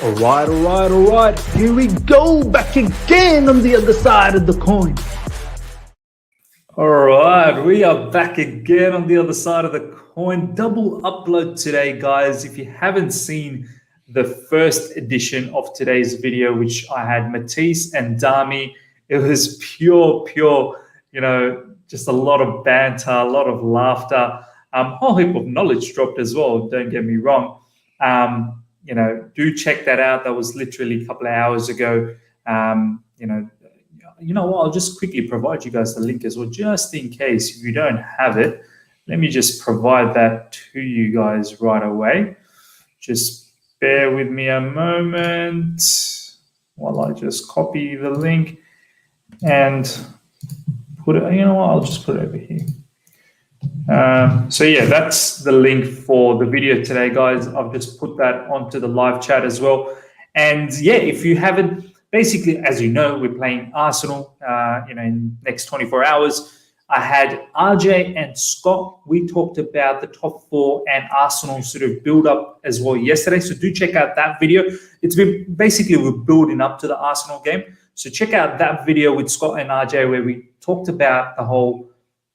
All right. Here we go, back again on the other side of the coin. All right, we are back again on the other side of the coin. Double upload today, guys. If you haven't seen the first edition of today's video, which I had Matisse and Dami, it was pure, just a lot of banter, a lot of laughter, whole heap of knowledge dropped as well. Don't get me wrong. Do check that out. That was literally a couple of hours ago. You know what? I'll just quickly provide you guys the link as well, just in case if you don't have it. Let me just provide that to you guys right away. Just bear with me a moment while I just copy the link and put it. You know what? I'll just put it over here. So yeah, that's the link for the video today, guys. I've just put that onto the live chat as well. And yeah, if you haven't, basically, as you know, we're playing Arsenal, in next 24 hours. I had RJ and Scott. We talked about the top four and Arsenal sort of build up as well yesterday. So do check out that video. It's been basically we're building up to the Arsenal game. So check out that video with Scott and RJ where we talked about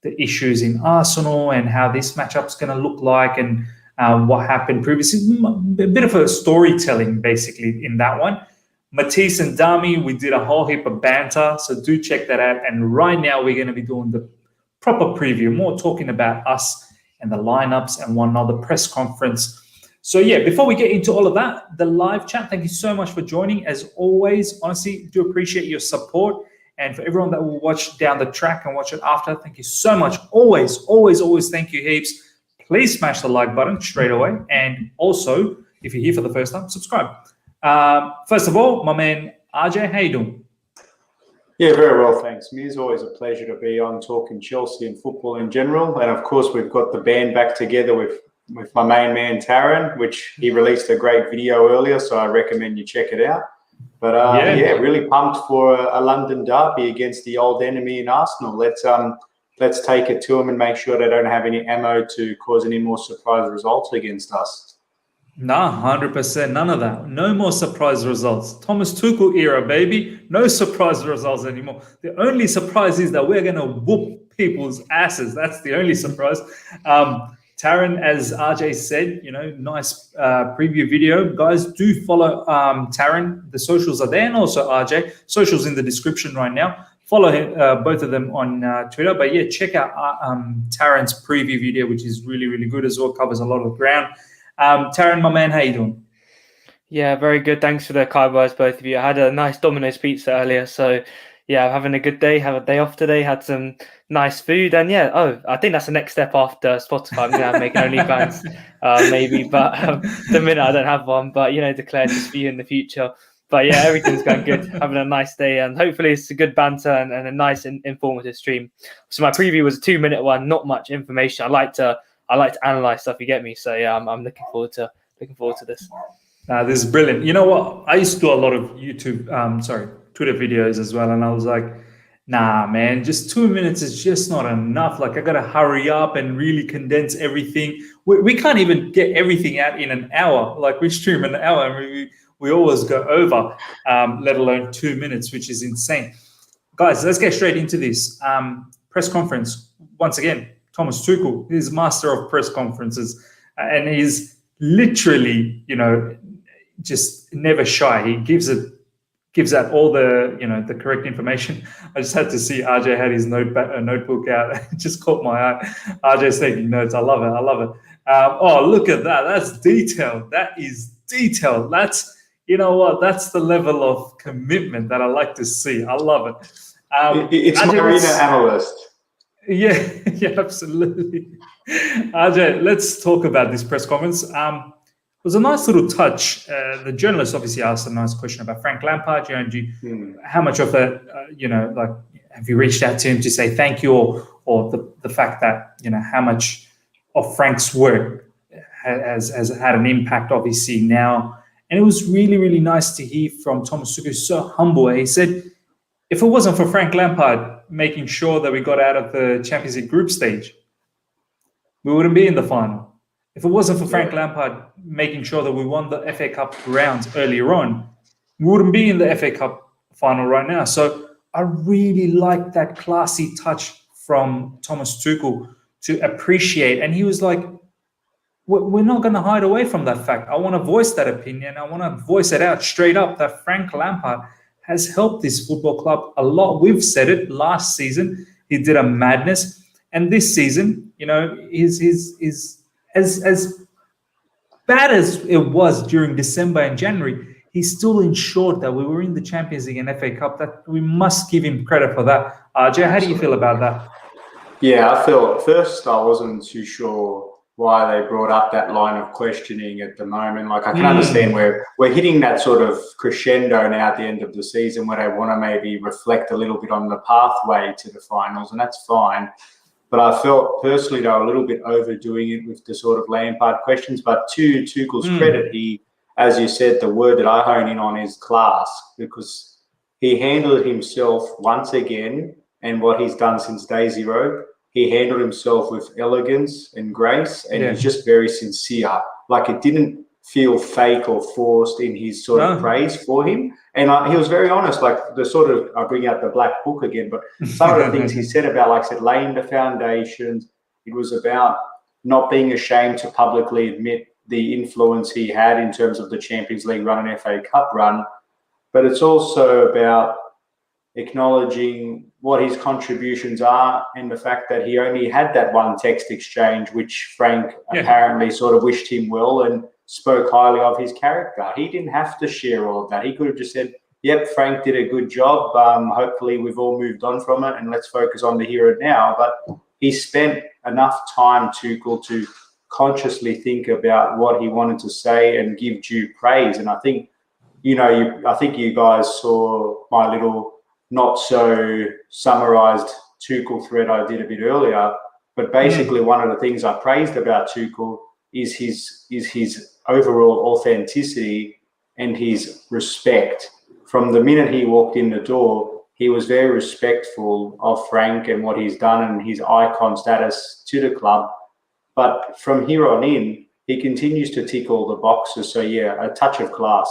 the issues in Arsenal and how this matchup's going to look like and what happened previously. A bit of a storytelling basically in that one. Matisse and Dami, we did a whole heap of banter, so do check that out. And right now we're going to be doing the proper preview, more talking about us and the lineups and whatnot, the press conference. So yeah, before we get into all of that, the live chat, thank you so much for joining. As always, honestly, do appreciate your support. And for everyone that will watch down the track and watch it after, thank you so much. Always thank you heaps. Please smash the like button straight away. And also, if you're here for the first time, subscribe. First of all, my man RJ, how you doing? Yeah, very well, thanks. It's always a pleasure to be on talking Chelsea and football in general. And of course, we've got the band back together with my main man Taron, which he released a great video earlier, so I recommend you check it out. But really pumped for a London derby against the old enemy in Arsenal. Let's take it to them and make sure they don't have any ammo to cause any more surprise results against us. Nah, 100%. None of that. No more surprise results. Thomas Tuchel era, baby. No surprise results anymore. The only surprise is that we're going to whoop people's asses. That's the only surprise. Taron, as RJ said, nice preview video. Guys, do follow Taron. The socials are there, and also RJ. Socials in the description right now. Follow both of them on Twitter. But yeah, check out Taron's preview video, which is really, really good as well. Covers a lot of ground. Taron, my man, how you doing? Yeah, very good. Thanks for the kind words, both of you. I had a nice Domino's pizza earlier, so yeah, I'm having a good day. Have a day off today. Had some nice food, and I think that's the next step after Spotify. I'm gonna make OnlyFans, maybe, but the minute I don't have one. But declare just for you in the future. But yeah, everything's going good. Having a nice day, and hopefully it's a good banter and a nice informative stream. So my preview was a 2-minute one, not much information. I like to analyze stuff. You get me? So yeah, I'm looking forward to this. This is brilliant. You know what? I used to do a lot of Twitter videos as well, and I was like, nah, man, just 2 minutes is just not enough. Like I gotta hurry up and really condense everything. We can't even get everything out in an hour. Like we stream an hour, and we always go over, let alone 2 minutes, which is insane. Guys, let's get straight into this press conference once again. Thomas Tuchel is master of press conferences, and he's literally, just never shy. He gives out all the, the correct information. I just had to see RJ had his notebook out. It just caught my eye. RJ's taking notes. I love it. Oh, look at that. That's detailed. That is detailed. That's, that's the level of commitment that I like to see. I love it. It's RJ, Marina analyst. Yeah, absolutely. RJ, let's talk about this press conference. It was a nice little touch. The journalist obviously asked a nice question about Frank Lampard. How much of that, have you reached out to him to say thank you, or the fact that, how much of Frank's work has had an impact, obviously, now. And it was really, really nice to hear from Thomas Tuchel, so humble. He said, if it wasn't for Frank Lampard making sure that we got out of the Champions League group stage, we wouldn't be in the final. If it wasn't for Frank Lampard making sure that we won the FA Cup rounds earlier on, we wouldn't be in the FA Cup final right now. So I really like that classy touch from Thomas Tuchel to appreciate. And he was like, we're not going to hide away from that fact. I want to voice that opinion. I want to voice it out straight up that Frank Lampard has helped this football club a lot. We've said it last season. He did a madness. And this season, is as bad as it was during December and January, he still ensured that we were in the Champions League and FA Cup. That we must give him credit for that. Jay, how do you feel about that? Yeah, I feel at first I wasn't too sure why they brought up that line of questioning at the moment. Like, I can understand where we're hitting that sort of crescendo now at the end of the season where they want to maybe reflect a little bit on the pathway to the finals, and that's fine. But I felt personally they were a little bit overdoing it with the sort of Lampard questions. But to Tuchel's credit, he, as you said, the word that I hone in on is class, because he handled himself once again, and what he's done since day zero, he handled himself with elegance and grace, and he's just very sincere. Like, it didn't feel fake or forced in his sort of praise for him. And he was very honest, like the sort of, I bring out the black book again, but some of the things he said about, like I said, laying the foundations, it was about not being ashamed to publicly admit the influence he had in terms of the Champions League run and FA Cup run. But it's also about acknowledging what his contributions are and the fact that he only had that one text exchange, which Frank apparently sort of wished him well and spoke highly of his character. He didn't have to share all of that. He could have just said, yep, Frank did a good job. Hopefully we've all moved on from it and let's focus on the here and now. But he spent enough time, Tuchel, to consciously think about what he wanted to say and give due praise. And I think, I think you guys saw my little not so summarized Tuchel thread I did a bit earlier. But basically one of the things I praised about Tuchel is his overall authenticity and his respect. From the minute he walked in the door, he was very respectful of Frank and what he's done and his icon status to the club. But from here on in, he continues to tick all the boxes. So, yeah, a touch of class.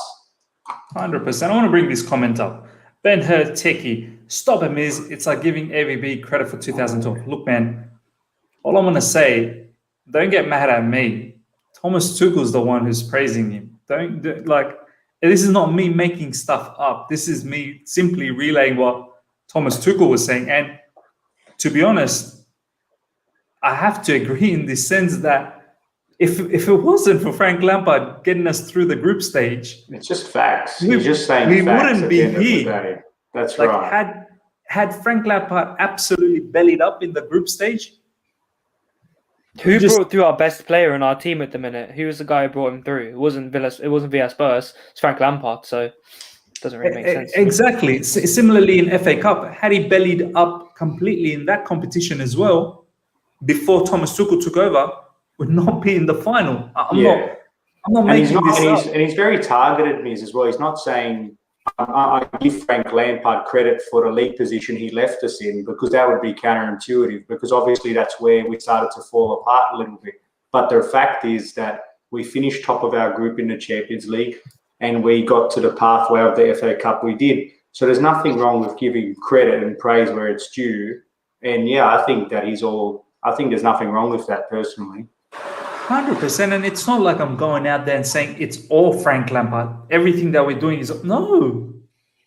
100%. I want to bring this comment up. Ben Hur Techie, stop it, Miz. It's like giving AVB credit for 2012. Look, man, all I'm going to say, don't get mad at me. Thomas Tuchel's the one who's praising him. This is not me making stuff up. This is me simply relaying what Thomas Tuchel was saying. And to be honest, I have to agree in the sense that if it wasn't for Frank Lampard getting us through the group stage, it's just facts. He's just saying we facts wouldn't be here. That's right. Had Frank Lampard absolutely bellied up in the group stage. Who brought through our best player in our team at the minute? Who was the guy who brought him through? It wasn't Villas-Boas. It's Frank Lampard. So it doesn't really make sense. Exactly. Similarly in FA Cup, had he bellied up completely in that competition as well, before Thomas Tuchel took over, would not be in the final. I'm not making this up. And he's very targeted, Miz, as well. He's not saying, I give Frank Lampard credit for the league position he left us in, because that would be counterintuitive, because obviously that's where we started to fall apart a little bit. But the fact is that we finished top of our group in the Champions League and we got to the pathway of the FA Cup we did. So there's nothing wrong with giving credit and praise where it's due. And yeah, I think there's nothing wrong with that personally. 100%, and it's not like I'm going out there and saying it's all Frank Lampard. Everything that we're doing is no.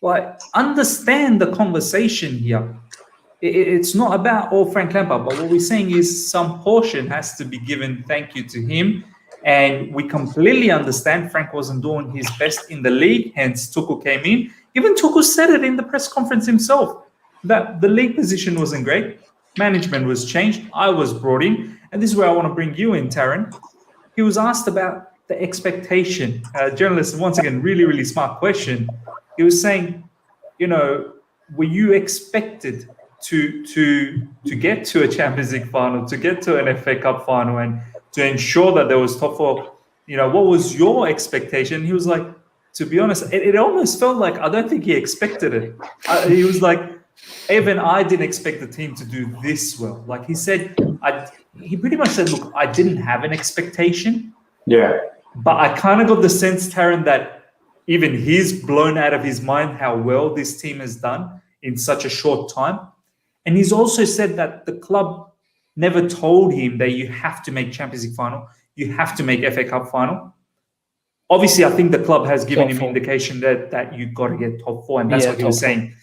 Like, understand the conversation here. It's not about all Frank Lampard, but what we're saying is some portion has to be given thank you to him. And we completely understand Frank wasn't doing his best in the league, hence Tuchel came in. Even Tuchel said it in the press conference himself that the league position wasn't great. Management was changed. I was brought in. And this is where I want to bring you in, Taron. He was asked about the expectation. Journalist, once again, really, really smart question. He was saying, were you expected to get to a Champions League final, to get to an FA Cup final, and to ensure that there was top four? What was your expectation? He was like, to be honest, it almost felt like I don't think he expected it. He was like, even I didn't expect the team to do this well. Like he said, he pretty much said, look, I didn't have an expectation. Yeah. But I kind of got the sense, Taron, that even he's blown out of his mind how well this team has done in such a short time. And he's also said that the club never told him that you have to make Champions League final, you have to make FA Cup final. Obviously, I think the club has given him indication that you've got to get top four, and that's what he was saying.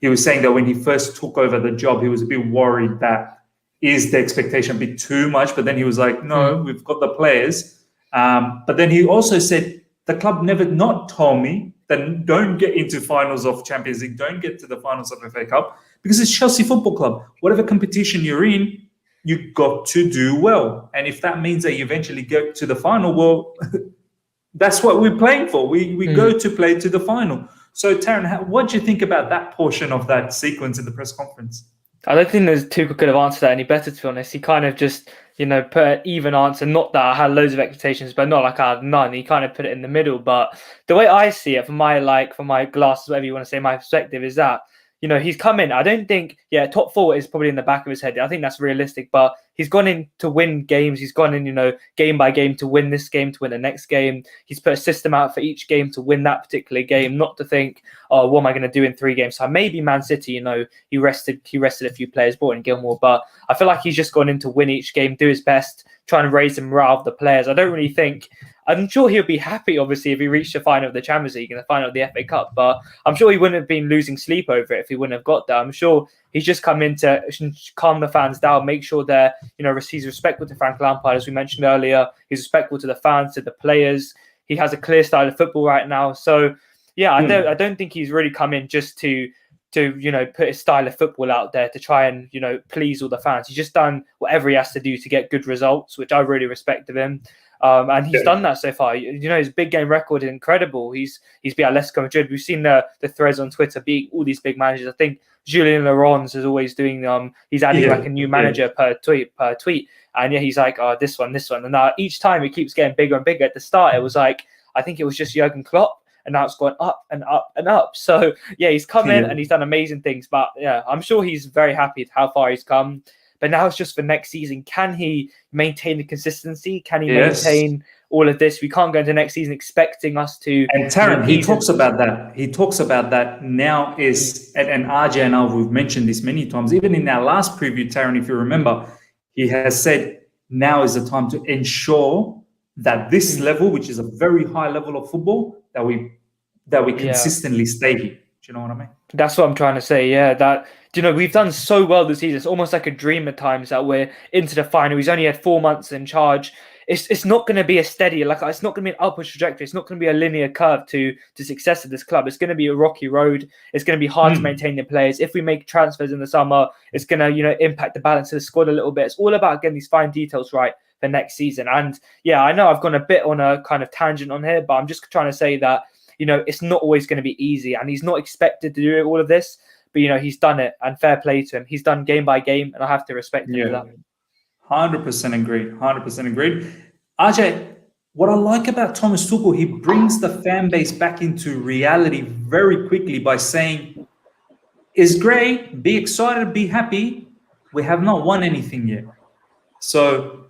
He was saying that when he first took over the job, he was a bit worried that is the expectation a bit too much, but then he was like, no, we've got the players. But then he also said the club never not told me that don't get into finals of Champions League, don't get to the finals of FA Cup, because it's Chelsea Football Club. Whatever competition you're in, you've got to do well. And if that means that you eventually get to the final, well, that's what we're playing for. We go to play to the final. So, Taron, what do you think about that portion of that sequence in the press conference? I don't think Tuchel could have answered that any better, to be honest. He kind of just, put an even answer. Not that I had loads of expectations, but not like I had none. He kind of put it in the middle. But the way I see it, from my glasses, whatever you want to say, my perspective is that, he's come in. I don't think, top four is probably in the back of his head. I think that's realistic, but he's gone in to win games. He's gone in, game by game to win this game, to win the next game. He's put a system out for each game to win that particular game, not to think, oh, what am I going to do in 3 games? So maybe Man City, he rested a few players, brought in Gilmore, but I feel like he's just gone in to win each game, do his best, try and raise the morale of the players. I don't really think. I'm sure he'll be happy, obviously, if he reached the final of the Champions League and the final of the FA Cup, but I'm sure he wouldn't have been losing sleep over it if he wouldn't have got there. I'm sure he's just come in to calm the fans down, make sure they're, he's respectful to Frank Lampard, as we mentioned earlier. He's respectful to the fans, to the players. He has a clear style of football right now. So, I don't think he's really come in just to put his style of football out there to try and, please all the fans. He's just done whatever he has to do to get good results, which I really respect of him. And he's done that so far. His big game record is incredible. He's beat Atletico Madrid. We've seen the threads on Twitter beat all these big managers. I think Julien Laurens is always doing he's adding like a new manager per tweet. And he's like, oh, this one. And now each time it keeps getting bigger and bigger. At the start, it was like, I think it was just Jurgen Klopp, and now it's gone up and up and up. So he's come in and he's done amazing things. But I'm sure he's very happy with how far he's come. But now it's just for next season. Can he maintain the consistency? Can he maintain all of this? We can't go into next season expecting us to. And Taron, he talks about that. He talks about that now is, and RJ and I, we've mentioned this many times, even in our last preview, Taron, if you remember, he has said now is the time to ensure that this level, which is a very high level of football, that we consistently stay here. Do you know what I mean? That's what I'm trying to say. Yeah, that we've done so well this season. It's almost like a dream at times that we're into the final. He's only had 4 months in charge. It's not going to be a steady, it's not going to be an upward trajectory. It's not going to be a linear curve to success of this club. It's going to be a rocky road. It's going to be hard to maintain the players. If we make transfers in the summer, it's going to impact the balance of the squad a little bit. It's all about getting these fine details right for next season. And I know I've gone a bit on a kind of tangent on here, but I'm just trying to say that it's not always going to be easy, and he's not expected to do all of this. But he's done it, and fair play to him. He's done game by game, and I have to respect him for that. 100% agreed. 100% agreed. RJ, what I like about Thomas Tuchel, he brings the fan base back into reality very quickly by saying, "It's great, be excited, be happy. We have not won anything yet, so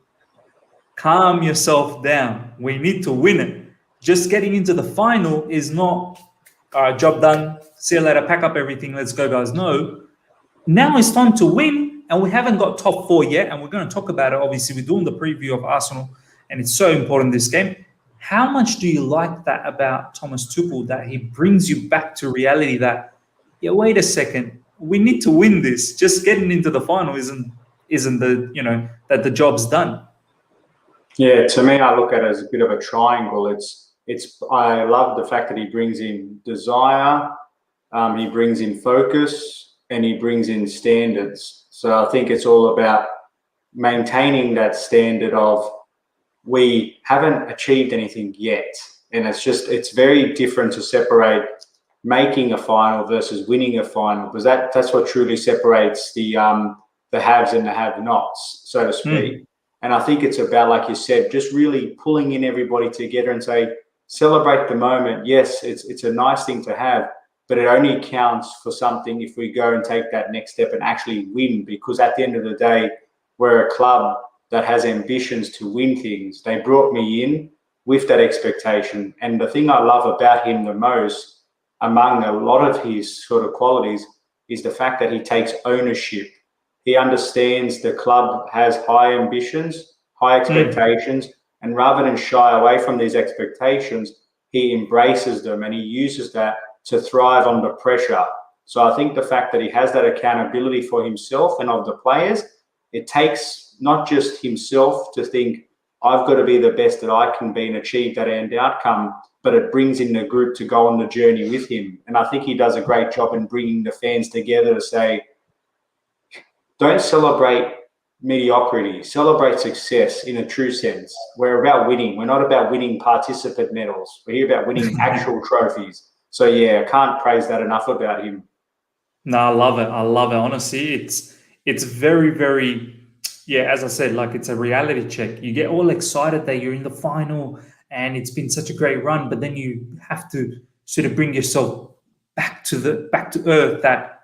calm yourself down. We need to win it. Just getting into the final is not job done. See you later. Pack up everything. Let's go, guys." No. Now it's time to win, and we haven't got top 4 yet, and we're going to talk about it. Obviously, we're doing the preview of Arsenal, and it's so important this game. How much do you like that about Thomas Tuchel, that he brings you back to reality that, wait a second, we need to win this. Just getting into the final isn't the, that the job's done. Yeah, to me, I look at it as a bit of a triangle. I love the fact that he brings in desire, he brings in focus, and he brings in standards. So I think it's all about maintaining that standard of, we haven't achieved anything yet. And it's very different to separate making a final versus winning a final, because that's what truly separates the haves and the have-nots, so to speak. And I think it's about, like you said, just really pulling in everybody together and say, celebrate the moment. Yes, it's a nice thing to have, but it only counts for something if we go and take that next step and actually win, because at the end of the day, we're a club that has ambitions to win things. They brought me in with that expectation. And the thing I love about him the most, among a lot of his sort of qualities, is the fact that he takes ownership. He understands the club has high ambitions, high expectations, and rather than shy away from these expectations, he embraces them and he uses that to thrive under pressure. So I think the fact that he has that accountability for himself and of the players, it takes not just himself to think, I've got to be the best that I can be and achieve that end outcome, but it brings in the group to go on the journey with him. And I think he does a great job in bringing the fans together to say, don't celebrate mediocrity, celebrate success in a true sense. We're about winning. We're not about winning participant medals. We're here about winning actual trophies. So yeah, I can't praise that enough about him. No, I love it. I love it. Honestly, it's very, very, yeah, as I said, like it's a reality check. You get all excited that you're in the final and it's been such a great run, but then you have to sort of bring yourself back to earth that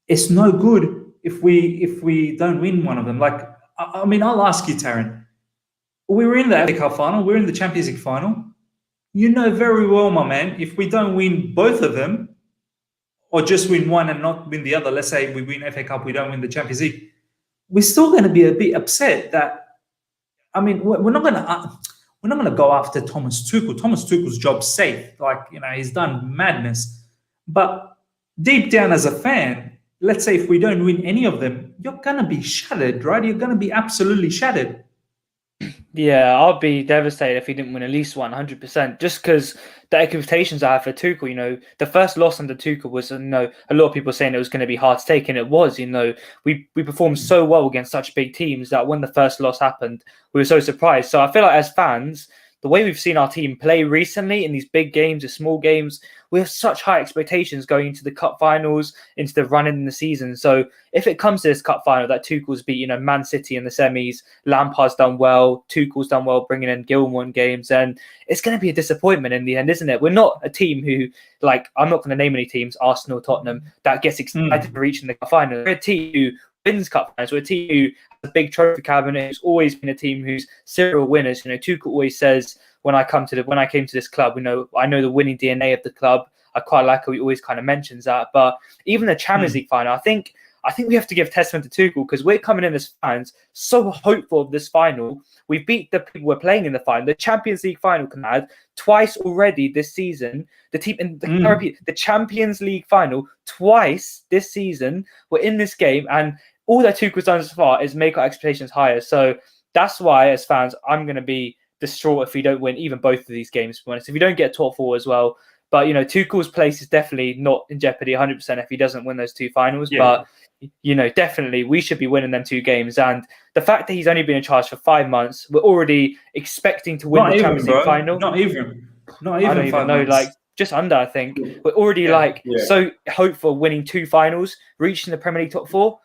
it's no good if we don't win one of them. Like, I mean, I'll ask you, Taron, we were in the FA Cup final, we're in the Champions League final. You know very well, my man, if we don't win both of them, or just win one and not win the other, let's say we win FA Cup, we don't win the Champions League, we're still going to be a bit upset that, I mean, we're not going to go after Thomas Tuchel. Thomas Tuchel's job's safe. Like, you know, he's done madness. But deep down as a fan, let's say if we don't win any of them, you're going to be shattered, right? You're going to be absolutely shattered. Yeah, I'll be devastated if he didn't win at least 100%, just because the expectations I have for Tuchel, you know, the first loss under Tuchel was, you know, a lot of people saying it was going to be hard to take, and it was, you know, we performed so well against such big teams that when the first loss happened, we were so surprised. So I feel like as fans, the way we've seen our team play recently in these big games, the small games, we have such high expectations going into the cup finals, into the run in the season. So if it comes to this cup final that Tuchel's beat, you know, Man City in the semis, Lampard's done well, Tuchel's done well bringing in Gilmour in games, and it's going to be a disappointment in the end, isn't it? We're not a team who, like, I'm not going to name any teams, Arsenal, Tottenham, that gets excited for reaching the cup final. We're a team who wins cup finals. We're a team who has a big trophy cabinet, who's always been a team who's serial winners. You know, Tuchel always says, when I came to this club, you know, I know the winning DNA of the club. I quite like how he always kind of mentions that. But even the Champions League final, I think we have to give testament to Tuchel, because we're coming in as fans so hopeful of this final. We beat the people we're playing in the final. The Champions League final, can add, twice already this season. The team in the Champions League final twice this season. We're in this game, and all that Tuchel's done so far is make our expectations higher. So that's why, as fans, I'm going to be distraught if we don't win even both of these games, to be honest. If we don't get top four as well. But, you know, Tuchel's place is definitely not in jeopardy 100% if he doesn't win those two finals. Yeah. But, you know, definitely we should be winning them two games. And the fact that he's only been in charge for 5 months, we're already expecting to win the Champions League final. Not even. I don't even know, like, just under, I think. We're already so hopeful of winning two finals, reaching the Premier League top four.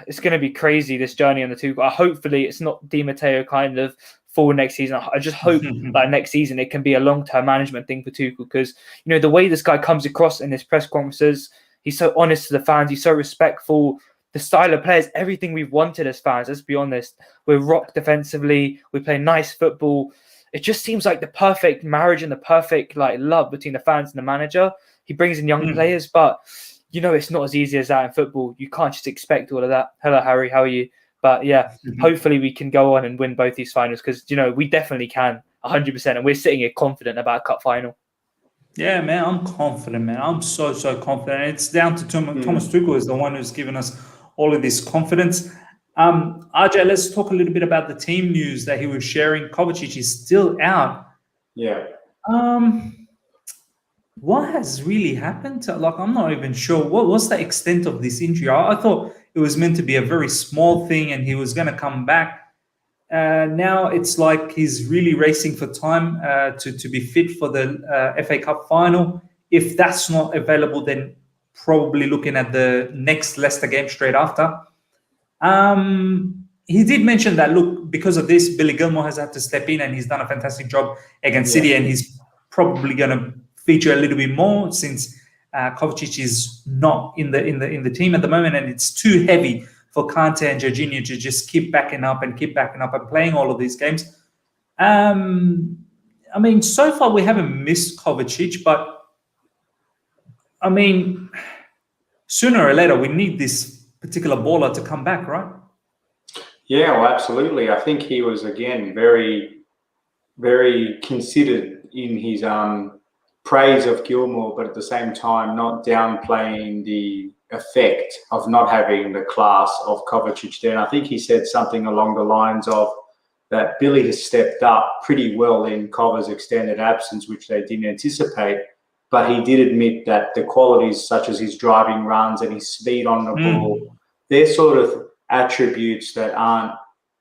It's going to be crazy, this journey on the Tuchel. Hopefully it's not Di Matteo kind of for next season. I just hope that next season it can be a long-term management thing for Tuchel, because, you know, the way this guy comes across in his press conferences, he's so honest to the fans, he's so respectful, the style of players, everything we've wanted as fans. Let's be honest, we're rock defensively, we play nice football. It just seems like the perfect marriage and the perfect, like, love between the fans and the manager. He brings in young players, but, you know, it's not as easy as that in football. You can't just expect all of that. Hello, Harry, how are you? But yeah, hopefully we can go on and win both these finals, because, you know, we definitely can 100%. And we're sitting here confident about a cup final. Yeah, man, I'm confident, man. I'm so confident. It's down to Thomas Tuchel is the one who's given us all of this confidence. RJ, let's talk a little bit about the team news that he was sharing. Kovacic is still out. Yeah. What has really happened? Like, I'm not even sure. What was the extent of this injury? I thought it was meant to be a very small thing and he was going to come back. Now it's like he's really racing for time to be fit for the FA Cup final. If that's not available, then probably looking at the next Leicester game straight after. He did mention that, look, because of this, Billy Gilmour has had to step in and he's done a fantastic job against City, and he's probably going to feature a little bit more since Kovacic is not in the team at the moment, and it's too heavy for Kante and Jorginho to just keep backing up and playing all of these games. I mean, so far we haven't missed Kovacic, but I mean, sooner or later we need this particular baller to come back, right? Yeah, well, absolutely. I think he was, again, very, very considered in his praise of Gilmour, but at the same time not downplaying the effect of not having the class of Kovacic there. And I think he said something along the lines of that Billy has stepped up pretty well in Kova's extended absence, which they didn't anticipate. But he did admit that the qualities such as his driving runs and his speed on the ball, they're sort of attributes that aren't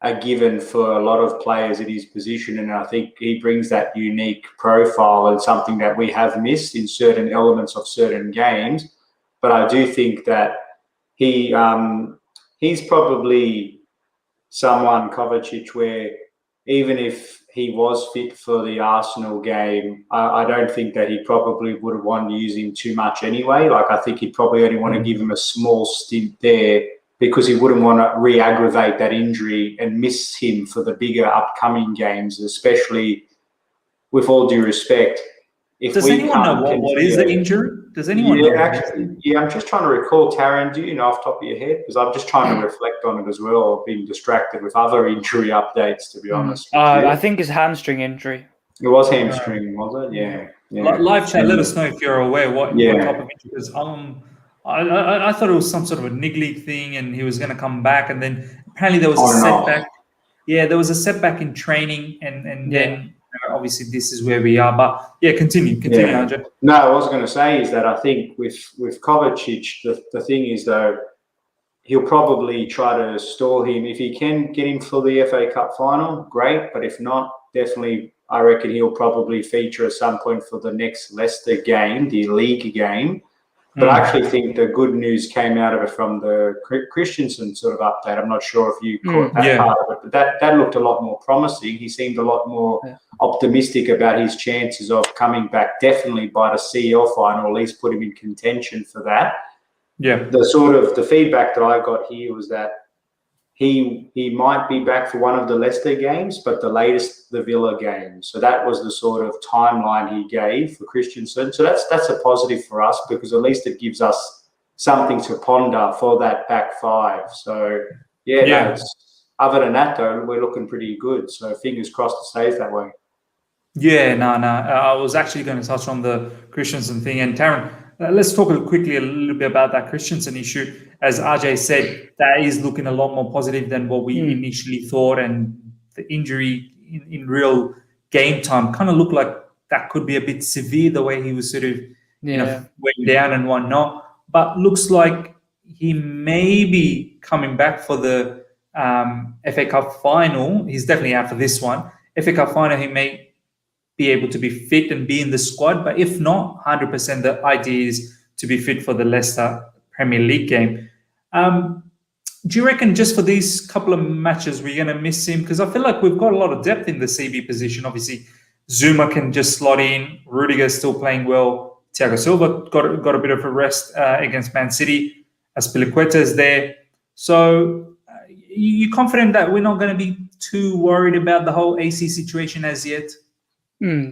a given for a lot of players at his position. And I think he brings that unique profile and something that we have missed in certain elements of certain games. But I do think that he's probably someone, Kovacic, where even if he was fit for the Arsenal game, I don't think that he probably would have wanted to use him too much anyway. Like, I think he'd probably only want to give him a small stint there because he wouldn't want to re-aggravate that injury and miss him for the bigger upcoming games, especially with all due respect. Does anyone know what is the injury? Does anyone know? Actually, I'm just trying to recall, Taron, do you know off the top of your head? Because I'm just trying to reflect on it as well. I've been distracted with other injury updates, to be honest. I think it's hamstring injury. It was hamstring, was it? Yeah. Live chat, let us know if you're aware what type of injury. Because I thought it was some sort of a niggly thing and he was going to come back. And then apparently there was a setback. Yeah, there was a setback in training and then... Obviously, this is where we are, but continue, Andre. No, I was going to say is that I think with Kovacic, the thing is though, he'll probably try to store him. If he can get him for the FA Cup final, great. But if not, definitely, I reckon he'll probably feature at some point for the next Leicester game, the league game. But I actually think the good news came out of it from the Christensen sort of update. I'm not sure if you caught that part of it, but that looked a lot more promising. He seemed a lot more optimistic about his chances of coming back definitely by the CL final, at least put him in contention for that. Yeah. The feedback that I got here was that he might be back for one of the Leicester games, but the latest, the Villa game. So that was the sort of timeline he gave for Christensen. So that's a positive for us because at least it gives us something to ponder for that back five. So, other than that, though, we're looking pretty good. So fingers crossed it stays that way. Yeah, no. I was actually going to touch on the Christensen thing. And Taron, let's talk quickly a little bit about that Christensen issue. As RJ said, that is looking a lot more positive than what we initially thought. And the injury in real game time kind of looked like that could be a bit severe, the way he was sort of went down and whatnot. But looks like he may be coming back for the FA Cup final. He's definitely out for this one. FA Cup final, he may be able to be fit and be in the squad. But if not, 100% the idea is to be fit for the Leicester Premier League game. Do you reckon just for these couple of matches we're going to miss him? Because I feel like we've got a lot of depth in the CB position. Obviously, Zuma can just slot in. Rudiger's still playing well. Thiago Silva got a bit of a rest against Man City. Aspilicueta is there. So you confident that we're not going to be too worried about the whole AC situation as yet?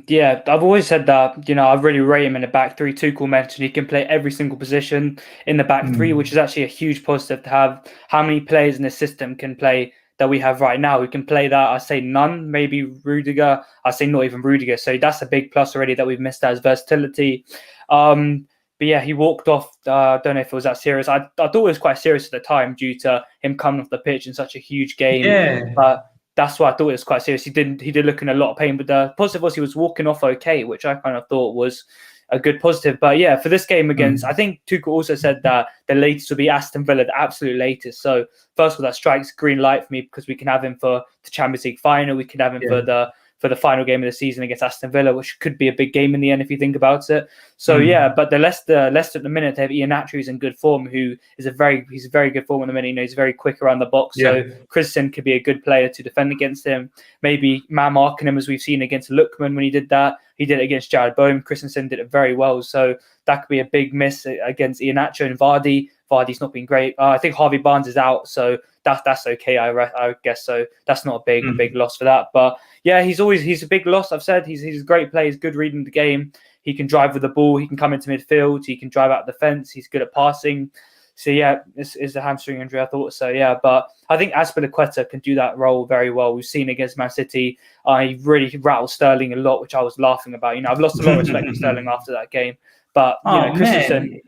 Yeah, I've always said that, I really rate him in the back three. Tuchel mentioned he can play every single position in the back three, which is actually a huge positive to have. How many players in the system can play that we have right now? Who can play that? I say none, maybe Rudiger. I say not even Rudiger. So that's a big plus already that we've missed as versatility. But yeah, he walked off. I don't know if it was that serious. I thought it was quite serious at the time due to him coming off the pitch in such a huge game. Yeah. But that's why I thought it was quite serious. He did look in a lot of pain, but the positive was he was walking off okay, which I kind of thought was a good positive. But yeah, for this game against, I think Tuchel also said that the latest will be Aston Villa, the absolute latest. So first of all, that strikes green light for me because we can have him for the Champions League final. We can have him for the final game of the season against Aston Villa, which could be a big game in the end if you think about it. So yeah, but the Leicester at the minute, they have Iheanacho who's in good form, who is he's very good form in the minute. He's very quick around the box. So Christensen could be a good player to defend against him. Maybe man marking him as we've seen against Lookman when he did that. He did it against Jared Bowen. Christensen did it very well. So that could be a big miss against Iheanacho and Vardy. Vardy's not been great. I think Harvey Barnes is out, so that's okay. I guess so. That's not a big loss for that. But yeah, he's a big loss. I've said he's a great player. He's good reading the game. He can drive with the ball. He can come into midfield. He can drive out the fence. He's good at passing. So yeah, it's a hamstring injury. I thought so. Yeah, but I think Azpilicueta can do that role very well. We've seen against Man City. He really rattled Sterling a lot, which I was laughing about. I've lost a lot of respect for Sterling after that game. But Christensen,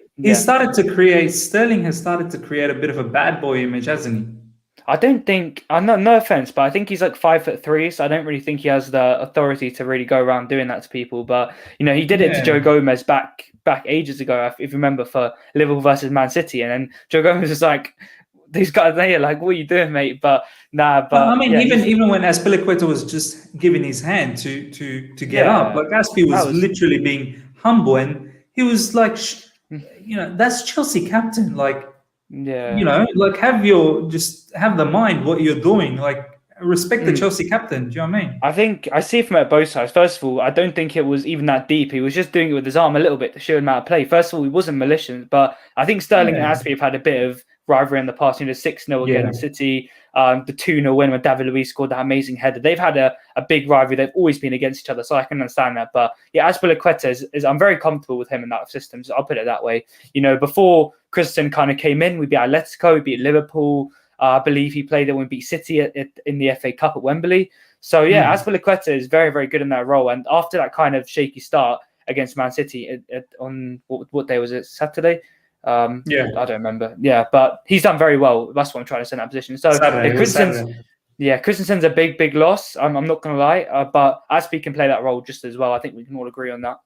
Sterling has started to create a bit of a bad boy image, hasn't he? I don't think, no offense, but I think he's like 5'3", so I don't really think he has the authority to really go around doing that to people. But he did it to Joe Gomez back ages ago, if you remember, for Liverpool versus Man City, and then Joe Gomez was like, "These guys, they are like, what are you doing, mate?" But nah, but I mean, even when Azpilicueta was just giving his hand to get up, like Aspi was literally being humble, and he was like, that's Chelsea captain, like. Yeah, like have the mind what you're doing, like respect the Chelsea captain. Do you know what I mean? I think I see it from both sides. First of all, I don't think it was even that deep. He was just doing it with his arm a little bit to show him how to play. First of all, he wasn't malicious, but I think Sterling and Aspi have had a bit of rivalry in the past. 6-0 against City, the 2-0 win when David Luiz scored that amazing header. They've had a big rivalry. They've always been against each other, so I can understand that. But yeah, Azpilicueta is I'm very comfortable with him in that system. So I'll put it that way. Before Christensen kind of came in, we beat Atletico, we beat Liverpool. I believe he played it when we beat City in the FA Cup at Wembley. So yeah, Azpilicueta is very, very good in that role. And after that kind of shaky start against Man City on what day was it? Saturday? I don't remember. Yeah, but he's done very well. That's what I'm trying to say in that position. So Christensen's a big loss. I'm not going to lie, but Aspi can play that role just as well. I think we can all agree on that.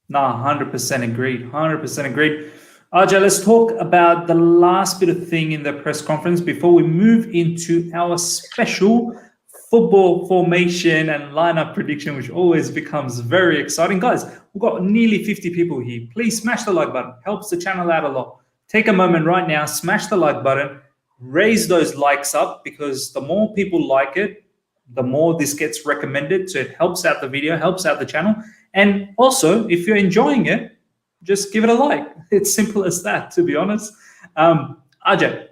No, 100% agreed. 100% agreed. RJ, let's talk about the last bit of thing in the press conference before we move into our special football formation and lineup prediction, which always becomes very exciting. Guys, we've got nearly 50 people here. Please smash the like button. Helps the channel out a lot. Take a moment right now, smash the like button, raise those likes up, because the more people like it, the more this gets recommended. So it helps out the video, helps out the channel. And also, if you're enjoying it, just give it a like. It's simple as that, to be honest. Ajay,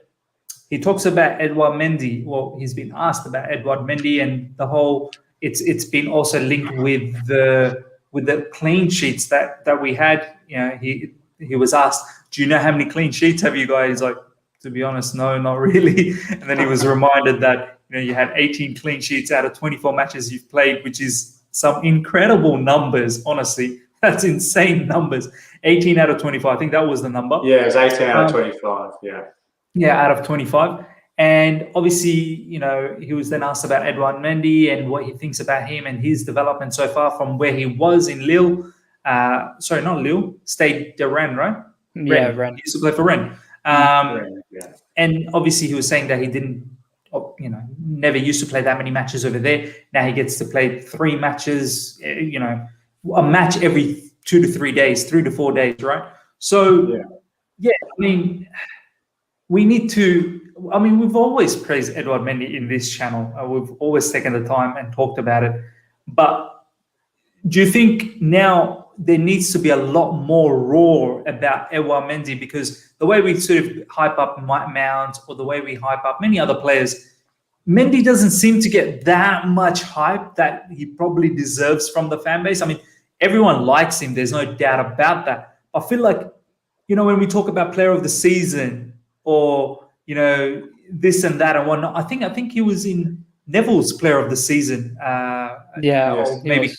he talks about Edouard Mendy. Well, he's been asked about Edouard Mendy and the whole. It's been also linked with the clean sheets that we had. He was asked, "Do you know how many clean sheets have you guys?" Like, to be honest, no, not really. And then he was reminded that you had 18 clean sheets out of 24 matches you've played, which is some incredible numbers. Honestly, that's insane numbers. 18 out of 25. I think that was the number. Yeah, it was 18 out of 25. Yeah. Yeah, out of 25. And obviously, he was then asked about Edouard Mendy and what he thinks about him and his development so far from where he was in Lille. Sorry, not Lille, Stade de Rennes, right? Yeah, Rennes. He used to play for Rennes. And obviously he was saying that he didn't, never used to play that many matches over there. Now he gets to play 3 matches, a match every 2 to 3 days, 3 to 4 days, right? So, I mean, we need to. I mean, we've always praised Edouard Mendy in this channel. We've always taken the time and talked about it. But do you think now there needs to be a lot more roar about Edouard Mendy? Because the way we sort of hype up Mount or the way we hype up many other players, Mendy doesn't seem to get that much hype that he probably deserves from the fan base. I mean, everyone likes him. There's no doubt about that. I feel like, when we talk about player of the season or, this and that and whatnot, I think he was in Neville's player of the season. Maybe,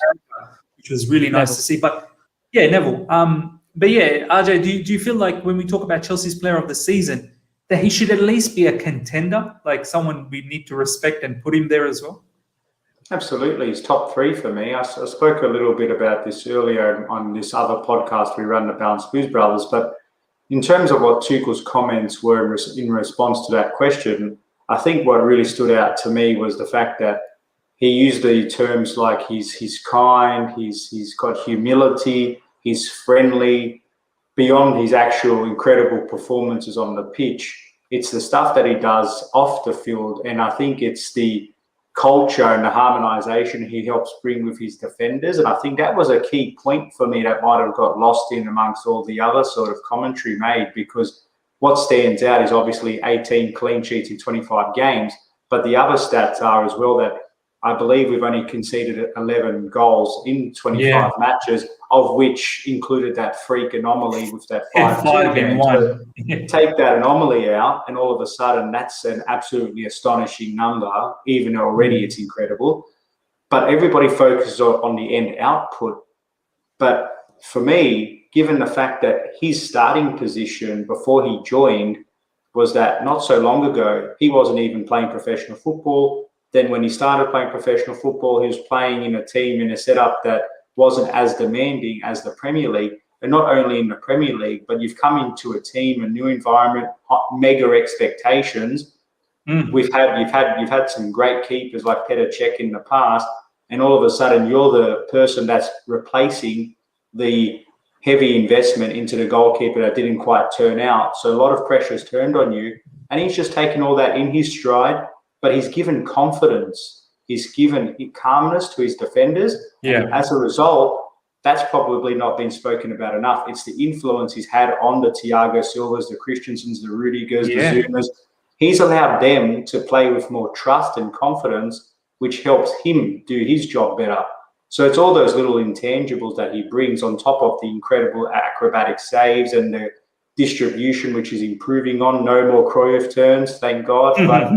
which was really nice to see. But yeah, Neville. But yeah, RJ, do you feel like when we talk about Chelsea's player of the season, that he should at least be a contender, like someone we need to respect and put him there as well? Absolutely. He's top 3 for me. I spoke a little bit about this earlier on this other podcast we run, the Balanced Blues Brothers. But in terms of what Tuchel's comments were in response to that question, I think what really stood out to me was the fact that he used the terms like he's kind, he's got humility, he's friendly. Beyond his actual incredible performances on the pitch, it's the stuff that he does off the field. And I think it's the culture and the harmonization he helps bring with his defenders. And I think that was a key point for me that might have got lost in amongst all the other sort of commentary made, because what stands out is obviously 18 clean sheets in 25 games, but the other stats are as well that I believe we've only conceded 11 goals in 25 matches, of which included that freak anomaly with that 5-2 game. So take that anomaly out, and all of a sudden that's an absolutely astonishing number, even though already it's incredible. But everybody focuses on the end output. But for me, given the fact that his starting position before he joined was that not so long ago, he wasn't even playing professional football. Then when he started playing professional football, he was playing in a team in a setup that wasn't as demanding as the Premier League. And not only in the Premier League, but you've come into a team, a new environment, mega expectations. You've had some great keepers like Petr Cech in the past, and all of a sudden you're the person that's replacing the heavy investment into the goalkeeper that didn't quite turn out. So a lot of pressure is turned on you, and he's just taken all that in his stride. But he's given confidence. He's given calmness to his defenders. Yeah. And as a result, that's probably not been spoken about enough. It's the influence he's had on the Thiago Silvas, the Christensens, the Rudigers, the Zumas. He's allowed them to play with more trust and confidence, which helps him do his job better. So it's all those little intangibles that he brings on top of the incredible acrobatic saves and the distribution, which is improving on. No more Cruyff turns, thank God. But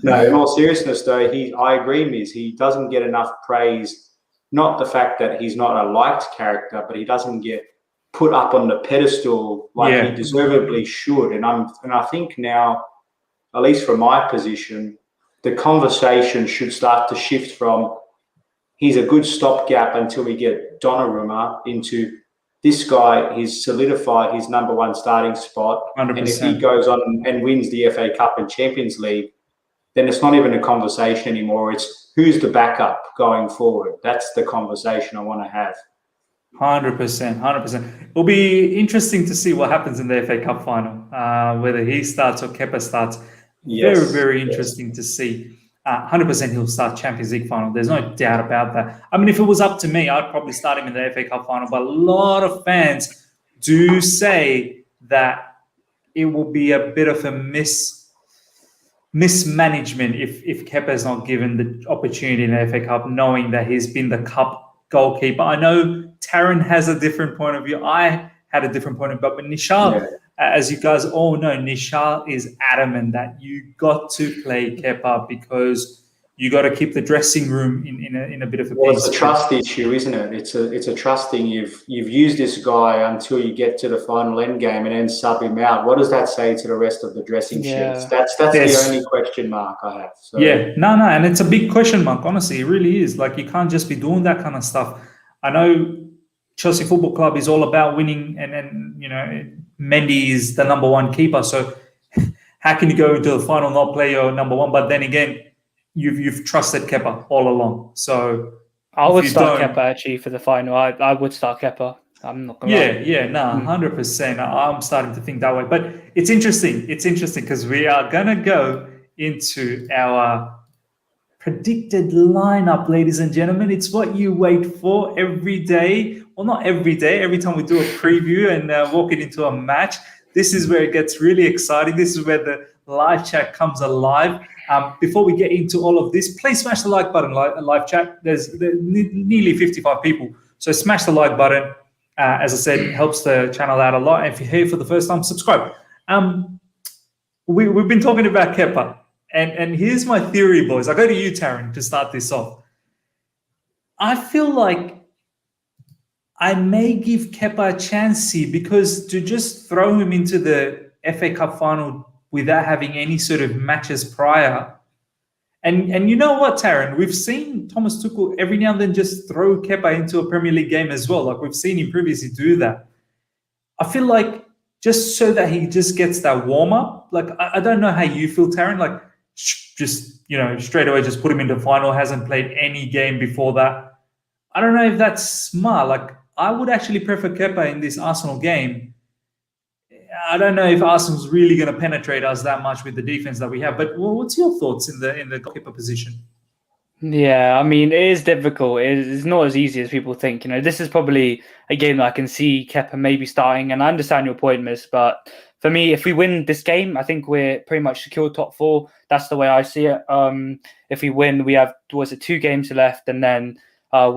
no, in all seriousness, though, I agree, Miz. He doesn't get enough praise. Not the fact that he's not a liked character, but he doesn't get put up on the pedestal like he deservedly should. And I think now, at least from my position, the conversation should start to shift from he's a good stopgap until we get Donnarumma into this guy. He's solidified his number one starting spot. 100%. And if he goes on and wins the FA Cup and Champions League, then it's not even a conversation anymore. It's who's the backup going forward. That's the conversation I want to have. 100%. It'll be interesting to see what happens in the FA Cup final, whether he starts or Kepa starts. Yes, very interesting to see. 100% he'll start Champions League final. There's no doubt about that. I mean, if it was up to me, I'd probably start him in the FA Cup final. But a lot of fans do say that it will be a bit of a mismanagement if Kepa's not given the opportunity in the FA Cup, knowing that he's been the cup goalkeeper. I know Taron has a different point of view. I had a different point of view, but Nishal, as you guys all know, Nishal is adamant that you got to play Kepa because you got to keep the dressing room in a bit of a Well, peace. it's a trust issue, isn't it? It's a trust thing. You've used this guy until you get to the final end game and then sub him out. What does that say to the rest of the dressing sheets? That's the only question mark I have. So. Yeah, no, and it's a big question mark. Honestly, it really is. Like, you can't just be doing that kind of stuff. I know Chelsea Football Club is all about winning, and you know, Mendy is the number one keeper. So how can you go into the final not play your number one? But then again, you've trusted Kepa all along. So I would start Kepa actually for the final. I would start Kepa. I'm not gonna lie. 100%. I'm starting to think that way. But it's interesting. It's interesting because we are gonna go into our predicted lineup, ladies and gentlemen. It's what you wait for every day. Well, not every day. Every time we do a preview and walk it into a match, this is where it gets really exciting. This is where the live chat comes alive. Before we get into all of this, please smash the like button. Live chat. There's nearly 55 people, so smash the like button. As I said, it helps the channel out a lot. And if you're here for the first time, subscribe. We've been talking about Kepa. And here's my theory, boys. I go to you, Taron, to start this off. I feel like I may give Kepa a chance here because to just throw him into the FA Cup final without having any sort of matches prior. And you know what, Taron? We've seen Thomas Tuchel every now and then just throw Kepa into a Premier League game as well. Like, we've seen him previously do that. I feel like just so that he just gets that warm-up. Like, I don't know how you feel, Taron. Like, just, you know, straight away just put him into the final, hasn't played any game before that. I don't know if that's smart. Like, I would actually prefer Kepa in this Arsenal game. I don't know if Arsenal's really going to penetrate us that much with the defense that we have. But what's your thoughts in the goalkeeper position? Yeah, I mean, it is difficult. It's not as easy as people think. This is probably a game that I can see Kepa maybe starting, and I understand your point, Miss. But for me, if we win this game, I think we're pretty much secure top four. That's the way I see it. If we win, we have was it 2 games left, and then I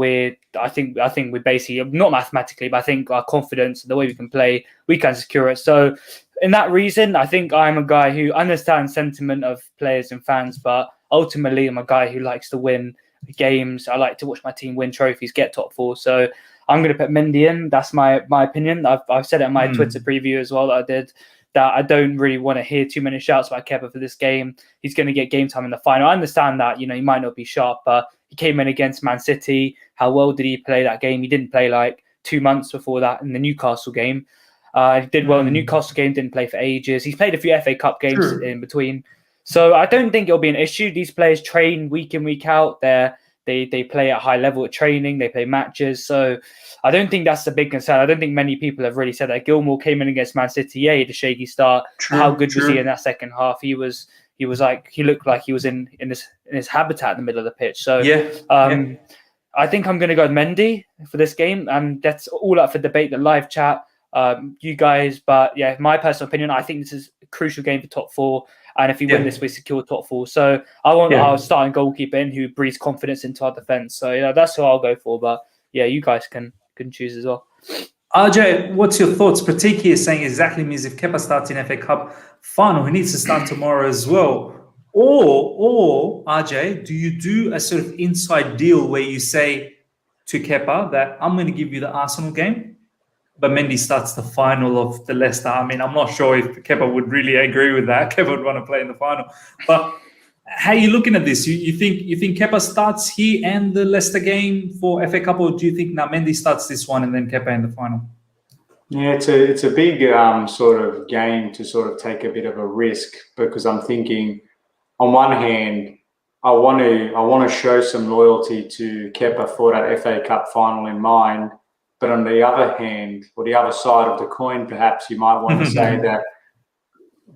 think we basically not mathematically, but I think our confidence, the way we can play, we can secure it. So, in that reason, I think I'm a guy who understands sentiment of players and fans, but ultimately, I'm a guy who likes to win games. I like to watch my team win trophies, get top four. So I'm going to put Mendy in. That's my opinion. I've said it in my Twitter preview as well that I did, that I don't really want to hear too many shouts about Kepa for this game. He's going to get game time in the final. I understand that, he might not be sharp, but he came in against Man City. How well did he play that game? He didn't play like 2 months before that in the Newcastle game. He did well in the Newcastle game, didn't play for ages. He's played a few FA Cup games in between. So I don't think it'll be an issue. These players train week in, week out. They play at a high level at training. They play matches. So I don't think that's a big concern. I don't think many people have really said that. Gilmour came in against Man City. Yeah, he had a shaky start. How good was he in that second half? He looked like he was in his habitat in the middle of the pitch. So I think I'm going to go with Mendy for this game, and that's all up for debate. The live chat, you guys. But yeah, my personal opinion, I think this is a crucial game for top four. And if we win this, we secure top four. So I want our starting goalkeeper in who breathes confidence into our defense. So that's who I'll go for. But yeah, you guys can choose as well. RJ, what's your thoughts? Pratik here saying exactly means if Kepa starts in FA Cup final, he needs to start tomorrow as well. Or RJ, do you do a sort of inside deal where you say to Kepa that I'm going to give you the Arsenal game, but Mendy starts the final of the Leicester? I mean, I'm not sure if Kepa would really agree with that. Kepa would want to play in the final. But how are you looking at this? You think Kepa starts here and the Leicester game for FA Cup, or do you think now Mendy starts this one and then Kepa in the final? Yeah, it's a big sort of game to sort of take a bit of a risk, because I'm thinking, on one hand, I want to show some loyalty to Kepa for that FA Cup final in mind. But on the other hand, or the other side of the coin, perhaps you might want to say that